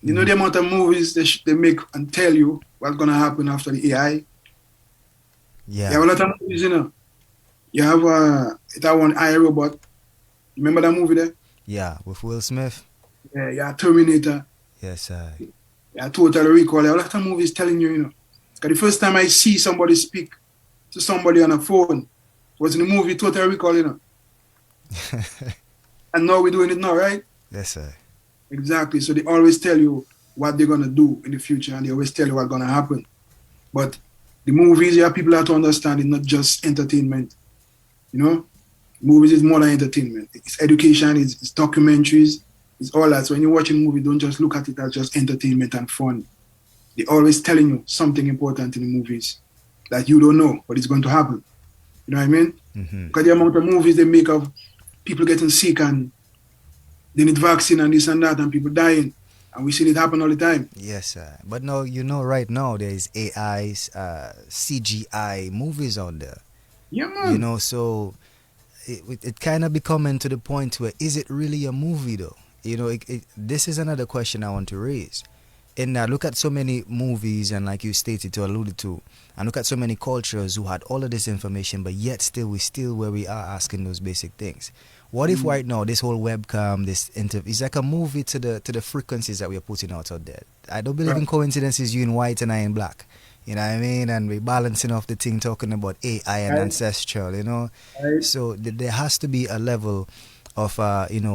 You know the amount of movies they make and tell you what's gonna happen after the AI. Yeah. You have a lot of movies, you know. You have that one iRobot. Remember that movie there? Yeah, with Will Smith. Yeah, you have Terminator. Yes, sir. You have Total Recall. You have a lot of movies telling you, you know. Because the first time I see somebody speak to somebody on a phone was in the movie Total Recall, you know. And now we're doing it now, right? Yes, sir. Exactly. So they always tell you what they're going to do in the future and they always tell you what's going to happen. But the movies, yeah, people have to understand it's not just entertainment. You know? Movies is more than entertainment. It's education, it's documentaries, it's all that. So when you're watching a movie, don't just look at it as just entertainment and fun. They're always telling you something important in the movies that you don't know, but it's going to happen. You know what I mean? Mm-hmm. Because the amount of movies they make of people getting sick and they need vaccine and this and that and people dying. And we see it happen all the time. Yes, sir. But no, you know, right now there's AIs, CGI movies out there. Yeah, man. You know, so it kind of becoming to the point where is it really a movie though? You know, this is another question I want to raise. And look at so many movies and like you stated to alluded to, and look at so many cultures who had all of this information, but yet we're still where we are asking those basic things. What if right now this whole webcam, this interview is like a movie to the frequencies that we are putting out there? I don't believe in coincidences, you in white and I in black. You know what I mean? And we're balancing off the thing, talking about AI and ancestral, you know? So there has to be a level of,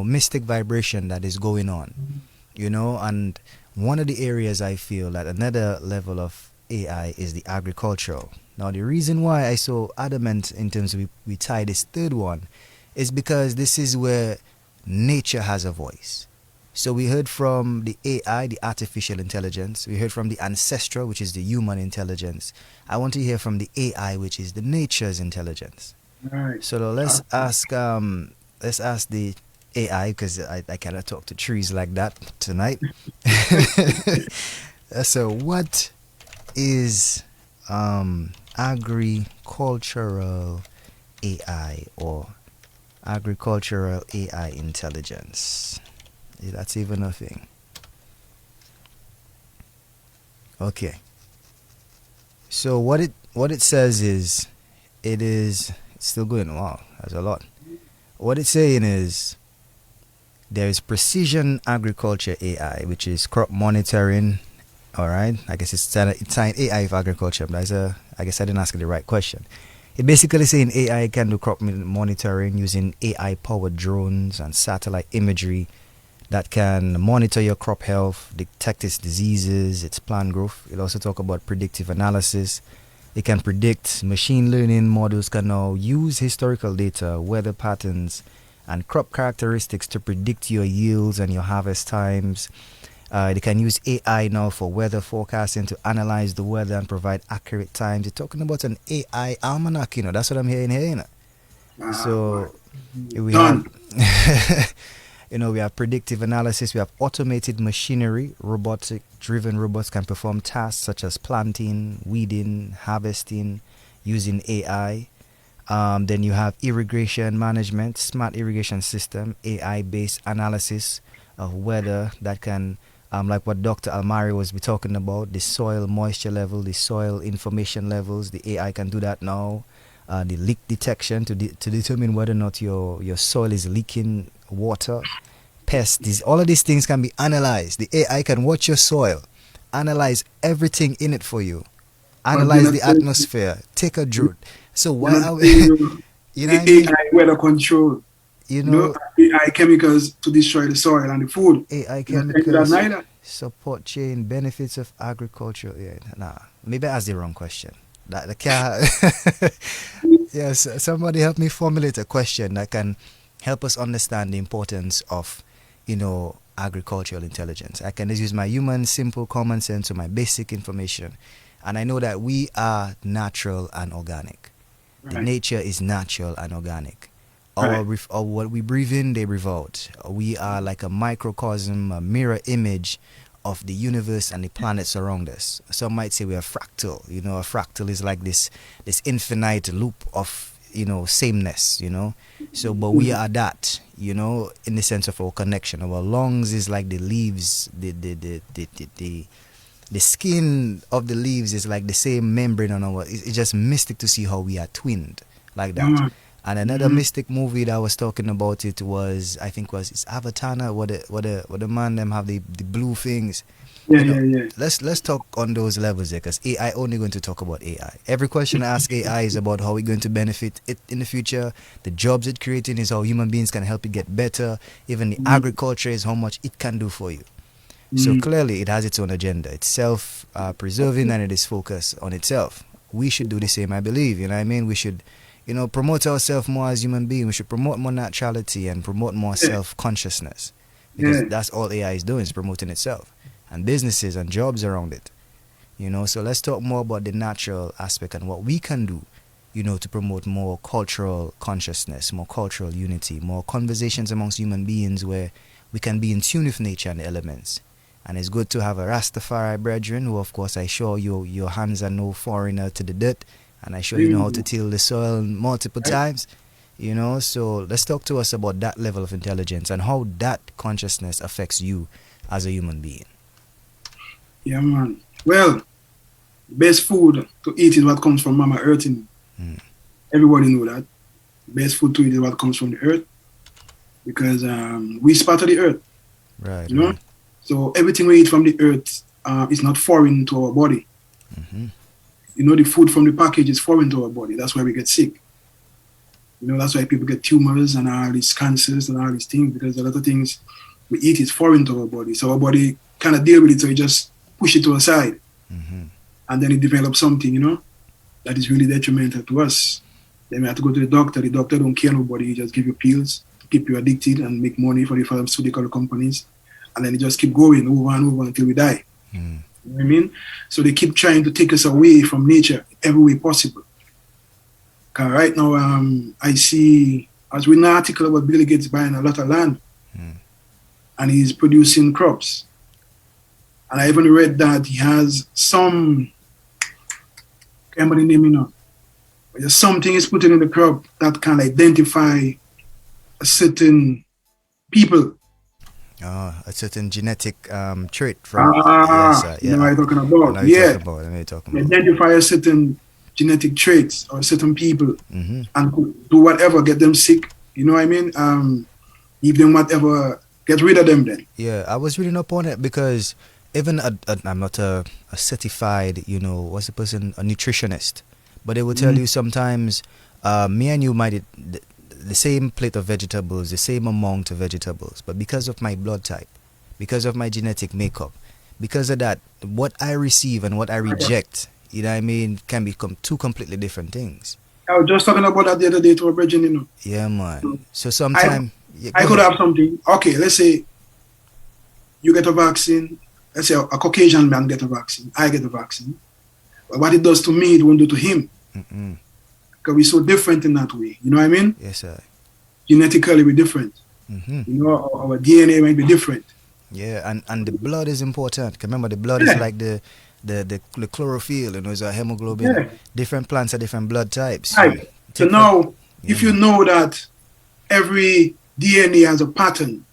mystic vibration that is going on, you know? And one of the areas I feel that another level of AI is the agricultural. Now, the reason why I so adamant in terms of we tie this third one is because this is where nature has a voice. So we heard from the AI, the artificial intelligence. We heard from the ancestral, which is the human intelligence. I want to hear from the AI, which is the nature's intelligence. Right. So let's ask the AI, because I cannot talk to trees like that tonight. So what is agricultural AI or agricultural AI intelligence? That's even a thing. Okay. So what it says is it's still going. Wow, that's a lot. What it's saying is there is precision agriculture AI, which is crop monitoring. All right, I guess it's AI for agriculture, but I guess I didn't ask the right question. It basically saying AI can do crop monitoring using AI-powered drones and satellite imagery that can monitor your crop health, detect its diseases, its plant growth. It also talk about predictive analysis. It can predict. Machine learning models can now use historical data, weather patterns, and crop characteristics to predict your yields and your harvest times. They can use AI now for weather forecasting to analyze the weather and provide accurate times. They're talking about an AI almanac, you know. That's what I'm hearing here, you know. So we have, we have predictive analysis. We have automated machinery. Robotic-driven robots can perform tasks such as planting, weeding, harvesting using AI. Then you have irrigation management, smart irrigation system, AI-based analysis of weather that can, like what Dr. Almari was talking about, the soil moisture level, the soil information levels. The AI can do that now. The leak detection to determine whether or not your soil is leaking water, pests. All of these things can be analyzed. The AI can watch your soil analyze everything in it for you. Analyze the atmosphere. Take a drone. So why are we? You know what I mean? AI weather control. You know, AI chemicals to destroy the soil and the food. AI chemicals, support chain, benefits of agriculture. Yeah, nah. Maybe I asked the wrong question. That the car. Yes, somebody help me formulate a question that can help us understand the importance of, agricultural intelligence. I can just use my human, simple, common sense or my basic information, and I know that we are natural and organic. The nature is natural and organic. Or what we breathe in, they breathe out. We are like a microcosm, a mirror image of the universe and the planets around us. Some might say we are fractal. A fractal is like this infinite loop of, sameness, So, but we are that, in the sense of our connection. Our lungs is like the leaves, the skin of the leaves is like the same membrane on our. It's just mystic to see how we are twinned like that. And another mystic movie that I was talking about it was, I think it's Avatar, what the man them have the blue things. Yeah. Let's talk on those levels there, because AI only going to talk about AI. Every question I ask AI is about how we're going to benefit it in the future. The jobs it creating is how human beings can help it get better. Even the agriculture is how much it can do for you. So clearly it has its own agenda. It's self-preserving and it is focused on itself. We should do the same, I believe. You know what I mean? We should promote ourselves more as human beings. We should promote more naturality and promote more self-consciousness, because that's all AI is doing, is promoting itself, and businesses and jobs around it. So let's talk more about the natural aspect and what we can do, to promote more cultural consciousness, more cultural unity, more conversations amongst human beings where we can be in tune with nature and the elements. And it's good to have a Rastafari brethren who, of course, I sure your hands are no foreigner to the dirt. And I sure you know how to till the soil multiple times, So let's talk to us about that level of intelligence and how that consciousness affects you as a human being. Yeah, man. Well, best food to eat is what comes from Mama Earth. Everybody know that. Best food to eat is what comes from the earth, because we part of the earth. Right. Right. So everything we eat from the earth is not foreign to our body. The food from the package is foreign to our body. That's why we get sick. That's why people get tumors and all these cancers and all these things, because a lot of things we eat is foreign to our body. So our body kind of deal with it, so we just push it to a side. And then it develops something, that is really detrimental to us. Then we have to go to the doctor. The doctor don't care nobody. He just give you pills to keep you addicted and make money for the pharmaceutical companies. And then it just keep going over and over until we die. You know what I mean? So they keep trying to take us away from nature every way possible. Because right now, I see, I was reading an article about Bill Gates buying a lot of land. And he's producing crops. And I even read that he has some, I can't remember the name, but there's something he's putting in the crop that can identify a certain people. A certain genetic trait from. You know what I'm talking about. Identify a certain genetic traits or certain people and do whatever, get them sick. You know what I mean? Give them whatever, get rid of them then. Yeah, I was reading up on it because even I'm not a certified, what's the person, a nutritionist, but they will tell you sometimes me and you might eat the same plate of vegetables, the same amount of vegetables, but because of my blood type, because of my genetic makeup, because of that, what I receive and what I reject, can become two completely different things. I was just talking about that the other day to a brethren, Yeah, man. So sometimes I could have something. Okay, let's say you get a vaccine. Let's say a Caucasian man get a vaccine. I get a vaccine. But what it does to me, it won't do to him. Because we're so different in that way. You know what I mean? Yes, sir. Genetically, we're different. Our DNA might be different. Yeah, and the blood is important. Remember, the blood is like the chlorophyll, it's a hemoglobin. Yeah. Different plants are different blood types. Right. So now, if you know that every DNA has a pattern,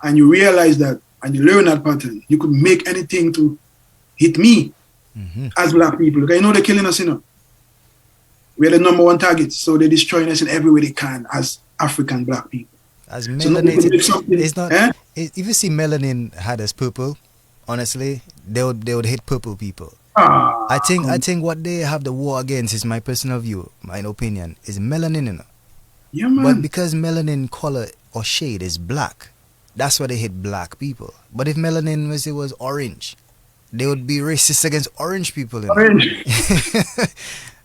and you realize that, and you learn that pattern, you could make anything to hit me as black people. Because they're killing us, We're the number one target, so they're destroying us in every way they can as African black people. As melanated, it's not. If you see melanin had as purple honestly, they would hate purple people. Ah, I think what they have the war against is my personal view, my opinion, is melanin, you know. yeah, But man. because melanin color or shade is black, that's why they hate black people. But if melanin was orange, they would be racist against orange people, you know. Orange.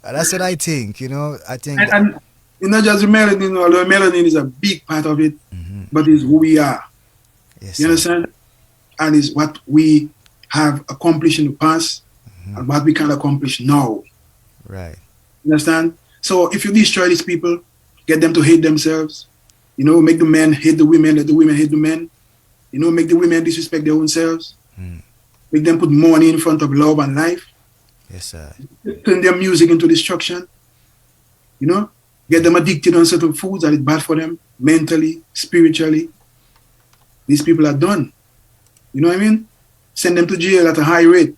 That's what I think, you know. I think And it's not just melanin, although melanin is a big part of it, but it's who we are. yes, You sir. understand? And it's what we have accomplished in the past and what we can accomplish now. Right. You understand? So if you destroy these people, get them to hate themselves, you know, make the men hate the women, let the women hate the men, you know, make the women disrespect their own selves, make them put money in front of love and life, Yes, sir. turn their music into destruction, you know, get them addicted on certain foods that is bad for them, mentally, spiritually. These people are done. You know what I mean? Send them to jail at a high rate.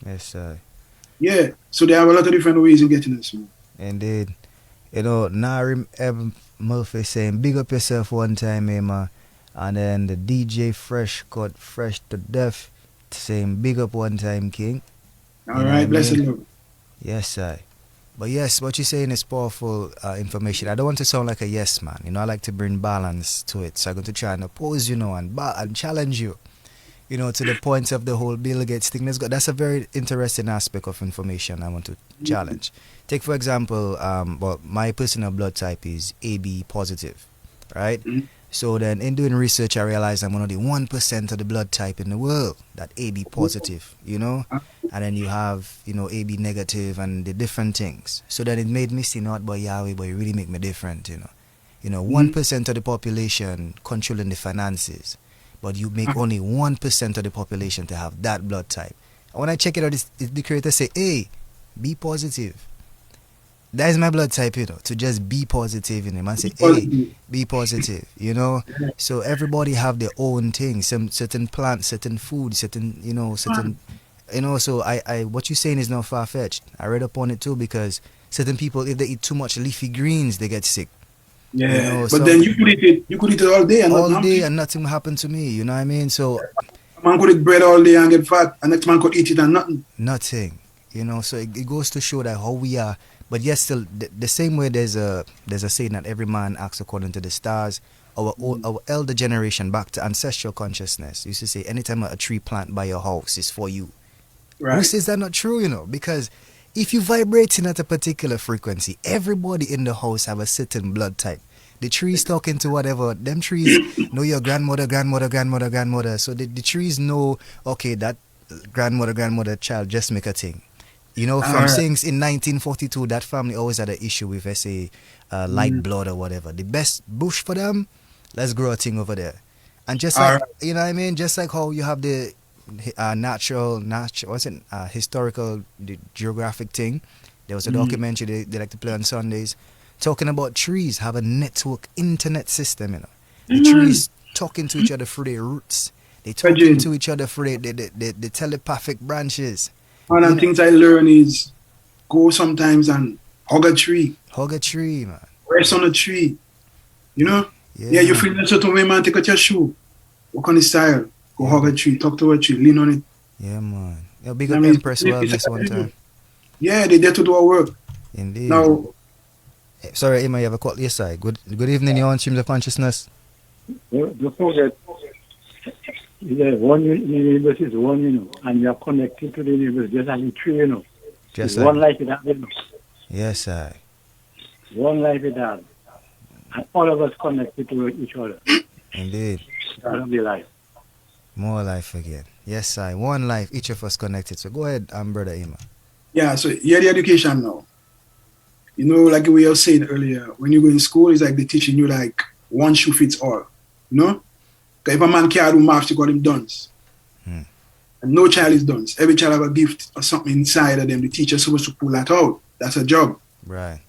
Yes, sir. Yeah. So they have a lot of different ways in getting us. Man. Indeed. You know, Narim M. Murphy saying, big up yourself one time, man. And then the DJ Fresh got Fresh to Death saying, big up one time, King. All You know right. what I Blessed mean? love. Yes, sir. But yes, what you're saying is powerful information. I don't want to sound like a yes man. You know, I like to bring balance to it. So I'm going to try and oppose, you know, and challenge you, you know, to the point of the whole Bill Gates thing. That's a very interesting aspect of information I want to challenge. Take, for example, well, my personal blood type is AB positive, right? So then in doing research, I realized I'm one of the 1% of the blood type in the world that AB positive, you know? And then you have, you know, AB negative and the different things. So then it made me see not by Yahweh, but it really make me different, you know. You know, 1% of the population controlling the finances, but you make only 1% of the population to have that blood type. And when I check it out, the creator say, hey, be positive. That is my blood type, you know, to just be positive in him and say, hey, be positive, you know. So everybody have their own thing, some certain plants, certain food, certain, you know, certain, you know. So I what you're saying is not far-fetched. I read up on it too, because certain people, if they eat too much leafy greens, they get sick. Yeah. You know, but some then you could eat it all day and all not day and nothing will happen to me, you know what I mean? So A man could eat bread all day and get fat, and next man could eat it and nothing. nothing, you know. So it goes to show that how we are. But yes, still the same way there's a saying that every man acts according to the stars. Our elder generation, back to ancestral consciousness, used to say anytime a tree plant by your house is for you. Right. Who says that not true, you know? Because if you vibrating at a particular frequency, everybody in the house have a certain blood type. The trees talking to whatever, them trees know your grandmother. So the trees know, okay, that grandmother child just make a thing. You know, from things in 1942, that family always had an issue with, let's say, light blood or whatever. The best bush for them, let's grow a thing over there. And just like, you know what I mean? Just like how you have the historical, the geographic thing. There was a documentary they like to play on Sundays, talking about trees have a network internet system, you know. The trees talking to each other through their roots. They talking to each other through the telepathic branches. One of the things I learn is go sometimes and hug a tree. Hug a tree, man. Rest on a tree. You know? Yeah, You feel a certain way, man, take out your shoe. Walk on the style. Go hug a tree. Talk to a tree. Lean on it. Yeah, man. Yeah, big up Empress Wellness one time. Yeah, they there to do our work. Indeed. Now, sorry, Emma, you have a call. Yes, sir. Good evening, you're on Streams of Consciousness. Don't forget, one universe is one, you know, and you are connected to the universe just like a tree, you know. Just like one life it has, you know. Yes, sir. One life it has. And all of us connected to each other. Indeed. That'll be life. More life again. Yes, sir. One life, each of us connected. So go ahead, Brother Emma. yeah, so you're the education now. You know, like we were saying earlier, when you go in school, it's like they're teaching you like one shoe fits all. You know? If a man can't do maths, you got him dunce. And no child is dunce. Every child have a gift or something inside of them. The teacher's supposed to pull that out. That's a job. Right.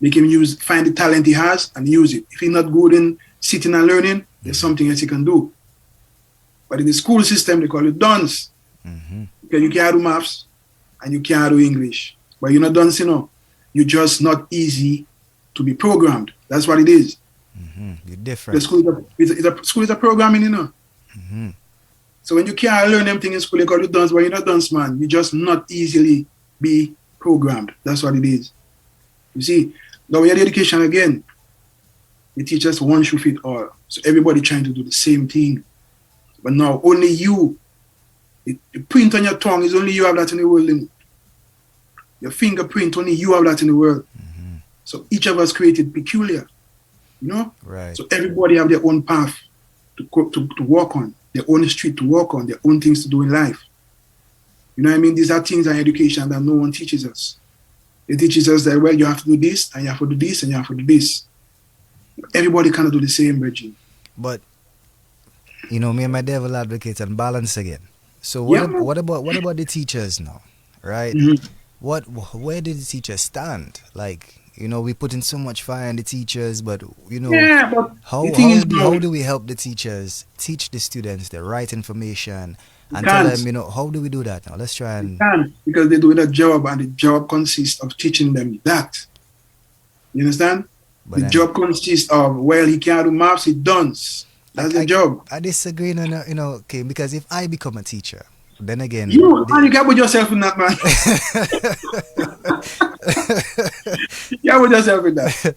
Make him find the talent he has and use it. If he's not good in sitting and learning, there's something else he can do. But in the school system, they call it dunce. Because you can't do maths and you can't do English. But you're not dunce, you know. You're just not easy to be programmed. That's what it is. You're different. The school is a programming, you know. So when you can't learn them things in school, you call you dunce, but you're not dunce, man. You just not easily be programmed. That's what it is. You see, now when you have education again, the teachers one shoe fit all. So everybody trying to do the same thing. But now only you, the print on your tongue is only you have that in the world. Your fingerprint, only you have that in the world. Mm-hmm. So each of us created peculiar, you know? Right. So everybody have their own path to walk on, their own street to walk on, their own things to do in life. You know what I mean? These are things in education that no one teaches us. It teaches us that, well, you have to do this, and you have to do this, and you have to do this. Everybody cannot do the same, Reggie. But, you know, me and my devil advocate and balance again. So Yeah. what about the teachers now, right? Mhm. Where did the teachers stand? Like, you know, we put in so much fire in the teachers, but you know, Yeah, but how the thing is, how do we help the teachers teach the students the right information and can't. tell them, you know, how do we do that now? Let's try and Can, because they're doing a job, and the job consists of teaching them that. You understand? but The then- job consists of, well, he can't do maths, he does. That's the job. I disagree, you know, okay, because if I become a teacher, then again, You can't put yourself in that, man. You can't put yourself in that.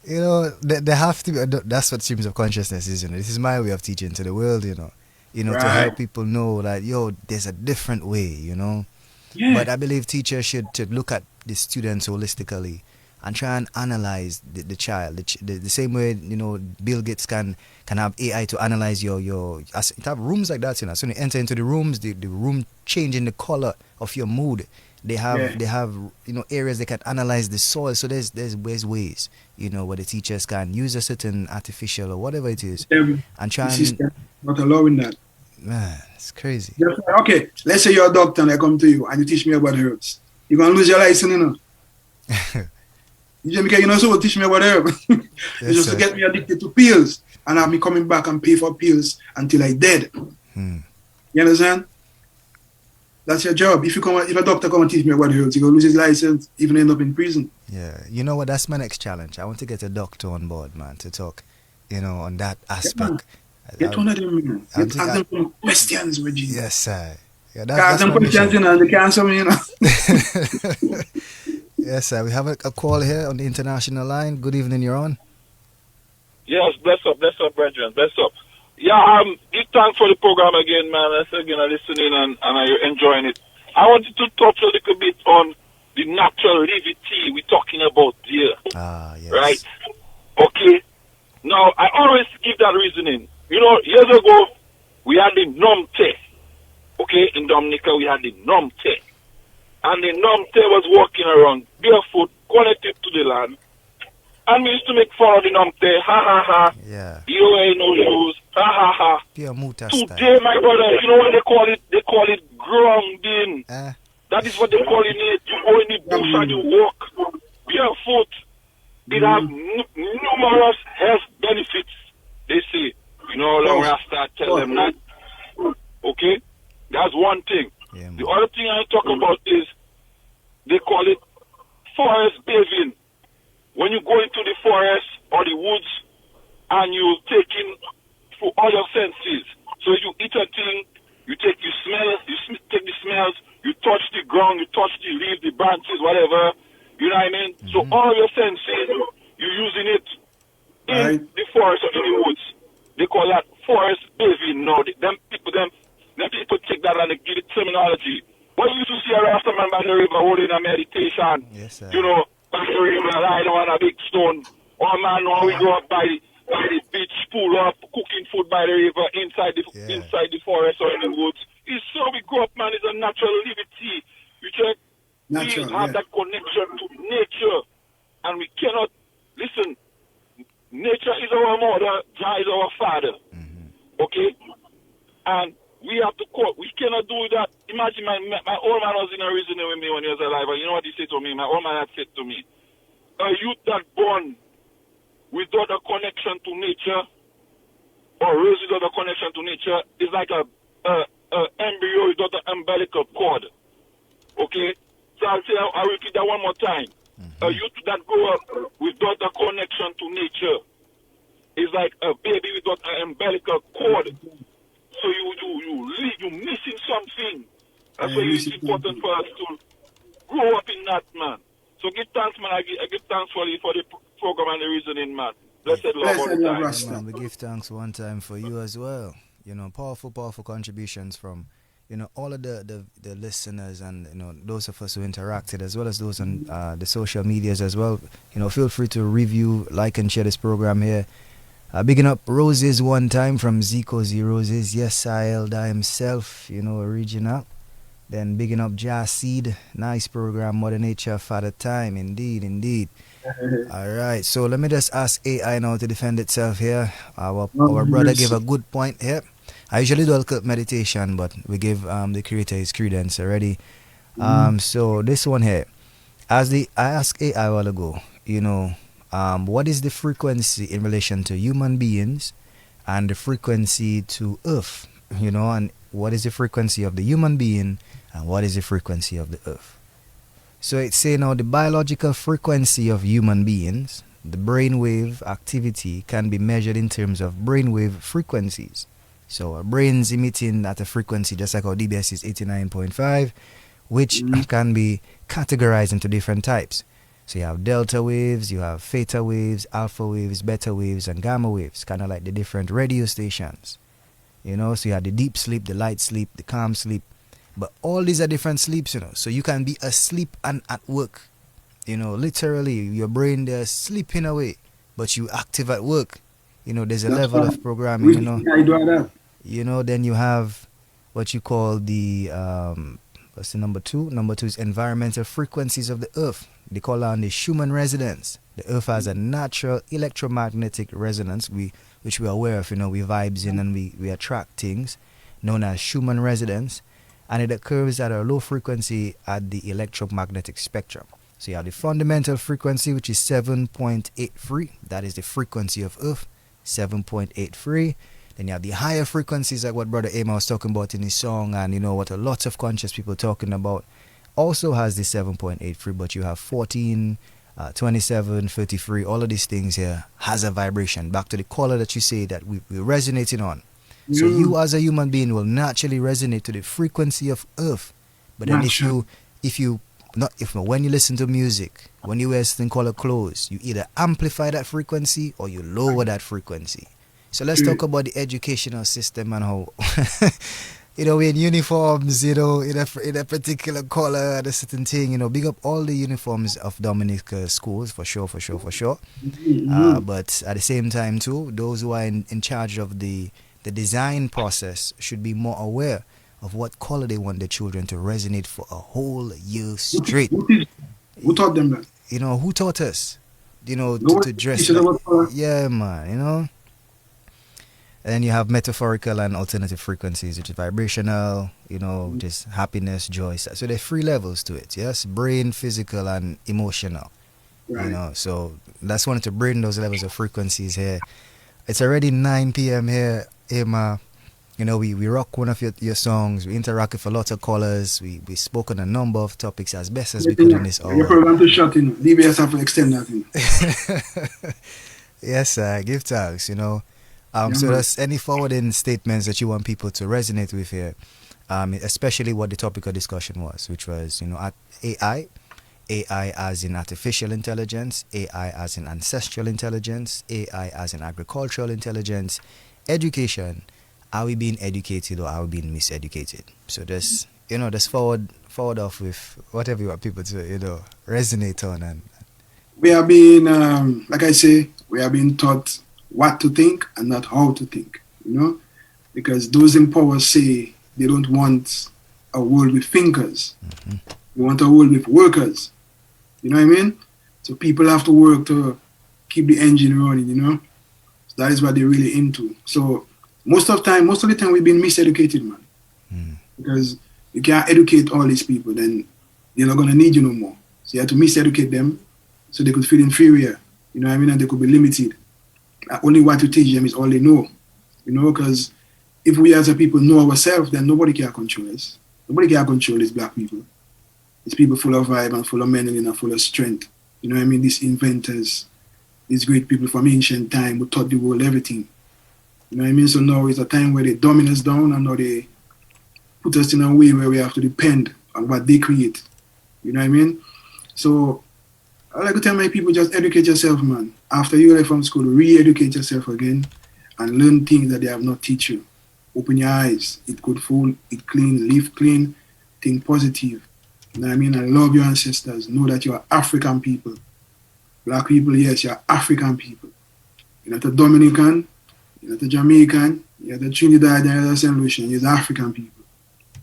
you know, there have to be. That's what streams of consciousness is. You know, this is my way of teaching to the world. You know, to Right. help people know that there's a different way. You know, Yeah. but I believe teachers should look at the students holistically and try and analyze the child the same way, you know, Bill Gates can have AI to analyze your to have rooms like that. You know, so when you enter into the rooms, the room changing the color of your mood. They have you know, areas they can analyze the soil. So there's ways, you know, where the teachers can use a certain artificial or whatever it is and try The and, system not allowing that. man, it's crazy. Just like, okay, let's say you're a doctor and I come to you and you teach me about herbs. You're going to lose your license, you know. You just because you know, so teach me about herbs. Yes, Just sir. to get me addicted to pills and have me coming back and pay for pills until I dead. Hmm. You understand? That's your job. If a doctor come and teach me about herbs, he gonna lose his license, even end up in prison. Yeah, you know what? That's my next challenge. I want to get a doctor on board, man, to talk, you know, on that aspect. Get one of them, man. I Ask think them some questions, Reggie. Yes, sir. Yeah, Ask that's them my questions, you mission. know, and they can't answer me, you know. Yes, sir. We have a call here on the international line. Good evening, you're on. Yes, bless up, brethren, bless up. Yeah, give thanks for the program again, man. That's again, I'm listening and I'm enjoying it. I wanted to touch a little bit on the natural levity we're talking about here. Ah, yes. Right? Okay. Now, I always give that reasoning. You know, years ago, we had the Nomte. Okay, in Dominica, we had the Nomte. And the Nomte was walking around barefoot, connected to the land. And we used to make fun of the Nomte. Ha, ha, ha. Yeah. You ain't no shoes. Ha, ha, ha. Pure muta style. Today, my brother, you know what they call it? They call it grounding. That is what they call it. You go in the bush and you walk barefoot. It has numerous health benefits. They say, you know, long Rasta tell them that. Okay? That's one thing. Yeah, The other thing I talk about is they call it forest bathing. When you go into the forest or the woods and you take in through all your senses. So you eat a thing, you take the smell, take the smells, you touch the ground, you touch the leaves, the branches, whatever. You know what I mean? So all your senses, you're using it in the forest or in the woods. They call that forest bathing. No, them people take that and they give it terminology. When you used to see a Rasta man by the river holding a meditation, yes, sir. you know, by the river lying on a big stone, or a man when we go up by the beach, pool up, cooking food by the river, inside the forest or in the woods. It's so we grow up, man. It's a natural liberty. You just we have that connection to nature, and we cannot listen. Nature is our mother, Jah is our father. Okay, and we have to cope. We cannot do that. Imagine my old man was in a reasoning with me when he was alive, and you know what he said to me? My old man had said to me, a youth that born without a connection to nature, or raised without a connection to nature, is like a embryo without an umbilical cord. Okay? So I'll repeat that one more time. A youth that grow up without a connection to nature is like a baby without an umbilical cord. So you missing something. That's Yeah, why you it's missing important something. for us to grow up in that, man. So give thanks, man. I give thanks for the program and the reasoning, man. Blessed love all Blessed the love, time. Yeah, Rasta. man, we give thanks one time for you as well. You know, powerful, powerful contributions from, all of the listeners and, those of us who interacted, as well as those on the social medias as well. Feel free to review, like, and share this program here. Bigging up Roses one time from Zico Z Roses. Yes, Elda himself, original. Then bigging up Jazz Seed. Nice program, Mother Nature, Father Time. Indeed, indeed. All right, so let me just ask AI now to defend itself here. Our brother gave a good point here. I usually do a little meditation, but we give the creator his credence already. So this one here, I asked AI a while ago, what is the frequency in relation to human beings and the frequency to Earth, and what is the frequency of the human being and what is the frequency of the Earth? So it's saying now the biological frequency of human beings, the brainwave activity can be measured in terms of brainwave frequencies. So our brain's emitting at a frequency just like our DBS is 89.5, which can be categorized into different types. So you have delta waves, you have theta waves, alpha waves, beta waves, and gamma waves, kind of like the different radio stations. So you have the deep sleep, the light sleep, the calm sleep. But all these are different sleeps, so you can be asleep and at work. Literally, your brain there sleeping away, but you active at work. There's a level of programming, I do that. Then you have what you call the, what's the number two? Number two is environmental frequencies of the Earth. They call on the Schumann resonance. The Earth has a natural electromagnetic resonance, which we are aware of, we vibes in and we attract things, known as Schumann resonance. And it occurs at a low frequency at the electromagnetic spectrum. So you have the fundamental frequency, which is 7.83. That is the frequency of Earth, 7.83. Then you have the higher frequencies, like what Brother Aima was talking about in his song, and what a lot of conscious people talking about. Also has the 7.83, but you have 14, 27, 33. All of these things here has a vibration. Back to the color that you say that we're resonating on. So you as a human being will naturally resonate to the frequency of Earth. But then when you listen to music, when you wear something called clothes, you either amplify that frequency or you lower that frequency. So let's talk about the educational system and how, we're in uniforms, in a particular color, a certain thing, big up all the uniforms of Dominic schools, for sure. But at the same time too, those who are in charge of the design process should be more aware of what color they want their children to resonate for a whole year straight. Who taught them that? Who taught us? To dress like, yeah, man, And then you have metaphorical and alternative frequencies, which is vibrational, just happiness, joy. So there's 3 levels to it, yes? Brain, physical, and emotional. Right. So that's wanted to bring those levels of frequencies here. It's already 9 p.m. here, Emma. We rock one of your songs. We interact with a lot of callers. We spoke on a number of topics as best as we could in this hour. Your program to shut in. DBS have to extend that in. Yes, sir. Give thanks, So there's any forwarding statements that you want people to resonate with here, especially what the topic of discussion was, which was, AI as in artificial intelligence, AI as in ancestral intelligence, AI as in agricultural intelligence, education. Are we being educated or are we being miseducated? So just forward off with whatever you want people to resonate on. And we are being, like I say, we are being taught what to think and not how to think. Because those in power say they don't want a world with thinkers. They want a world with workers. You know what I mean? So people have to work to keep the engine running, So that is what they're really into. So most of the time we've been miseducated, man. Because you can't educate all these people, then they're not going to need you no more. So you have to miseducate them so they could feel inferior, you know what I mean? And they could be limited. Only what you teach them is all they know, because if we as a people know ourselves, then nobody can control us. Nobody can control these black people. It's people full of vibe and full of melanin and full of strength. You know what I mean? These inventors, these great people from ancient time who taught the world everything. You know what I mean? So now it's a time where they dumb us down, and now they put us in a way where we have to depend on what they create. You know what I mean? So I like to tell my people, just educate yourself, man. After you leave from school, re-educate yourself again and learn things that they have not teach you. Open your eyes, eat good food, eat clean, live clean, think positive. You know what I mean? I love your ancestors. Know that you are African people. Black people, yes, you are African people. You're not a Dominican, you're not a Jamaican, you're not a Trinidad, you're not a St. Lucian, you're African people.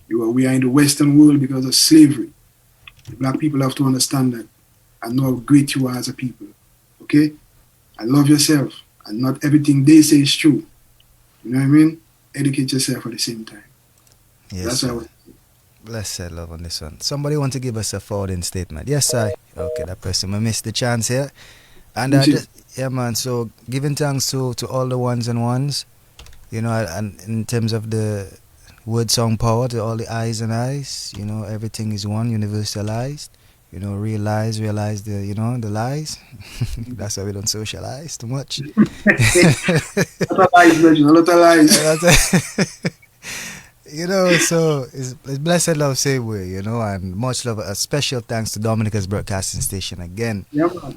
We are in the Western world because of slavery. The black people have to understand that and know how great you are as a people. Okay? And love yourself. And not everything they say is true. You know what I mean? Educate yourself at the same time. Yes, That's sir. how Blessed love on this one. Somebody want to give us a forwarding statement. Yes, I. Okay, that person. I missed the chance here. And yeah, man. So giving thanks to all the ones and ones, you know, and in terms of the word song power, to all the eyes and eyes, you know, everything is one, universalized. You know, realize the, you know, the lies. That's why we don't socialize too much. a lot of lies, Legend. A lot of lies. You know, so it's blessed love same way, you know, and much love. A special thanks to Dominica's Broadcasting Station again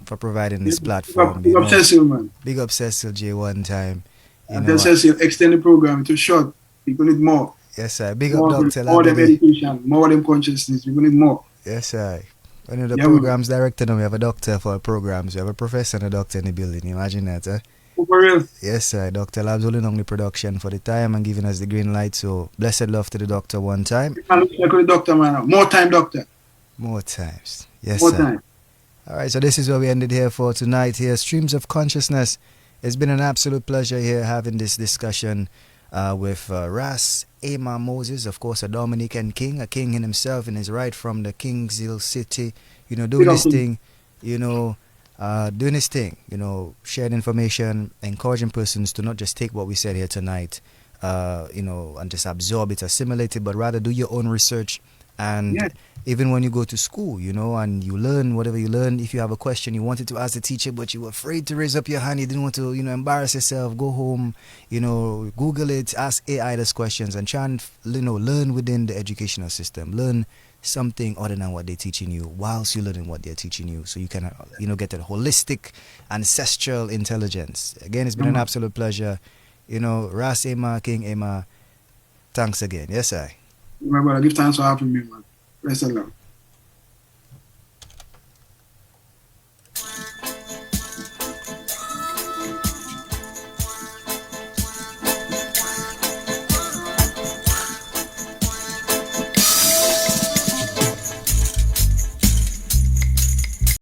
for providing this platform. Big up Cecil, man. Big up Cecil J one time. And tell Cecil, extend the program to short. People need more. Yes, sir. Big more up Dr. More them education, more them consciousness. People need more. Yes, sir. One of the programs director now, we have a doctor for our programs. We have a professor and a doctor in the building. Imagine that, eh? Oh, for real? Yes, sir. Dr. Labs holding on the production for the time and giving us the green light. So, blessed love to the doctor one time. The doctor, man. More time, doctor. More times. Yes, more sir. Time. All right, so this is where we ended here for tonight here. Streams of Consciousness. It's been an absolute pleasure here having this discussion with Ras Aima Moses, of course, a Dominican king, a king in himself, and is right from the Kings Hill city, you know, doing his thing, you know, doing his thing, you know, sharing information, encouraging persons to not just take what we said here tonight, you know, and just absorb it, assimilate it, but rather do your own research. And even when you go to school, you know, and you learn whatever you learn, if you have a question you wanted to ask the teacher, but you were afraid to raise up your hand, you didn't want to, you know, embarrass yourself, go home, you know, Google it, ask AI those questions and try and, you know, learn within the educational system. Learn something other than what they're teaching you whilst you're learning what they're teaching you, so you can, you know, get that holistic ancestral intelligence. Again, it's been an absolute pleasure. You know, Ras Aima, King Aima, thanks again. Yes, I. My brother, give thanks for having me, man. Bless the Lord.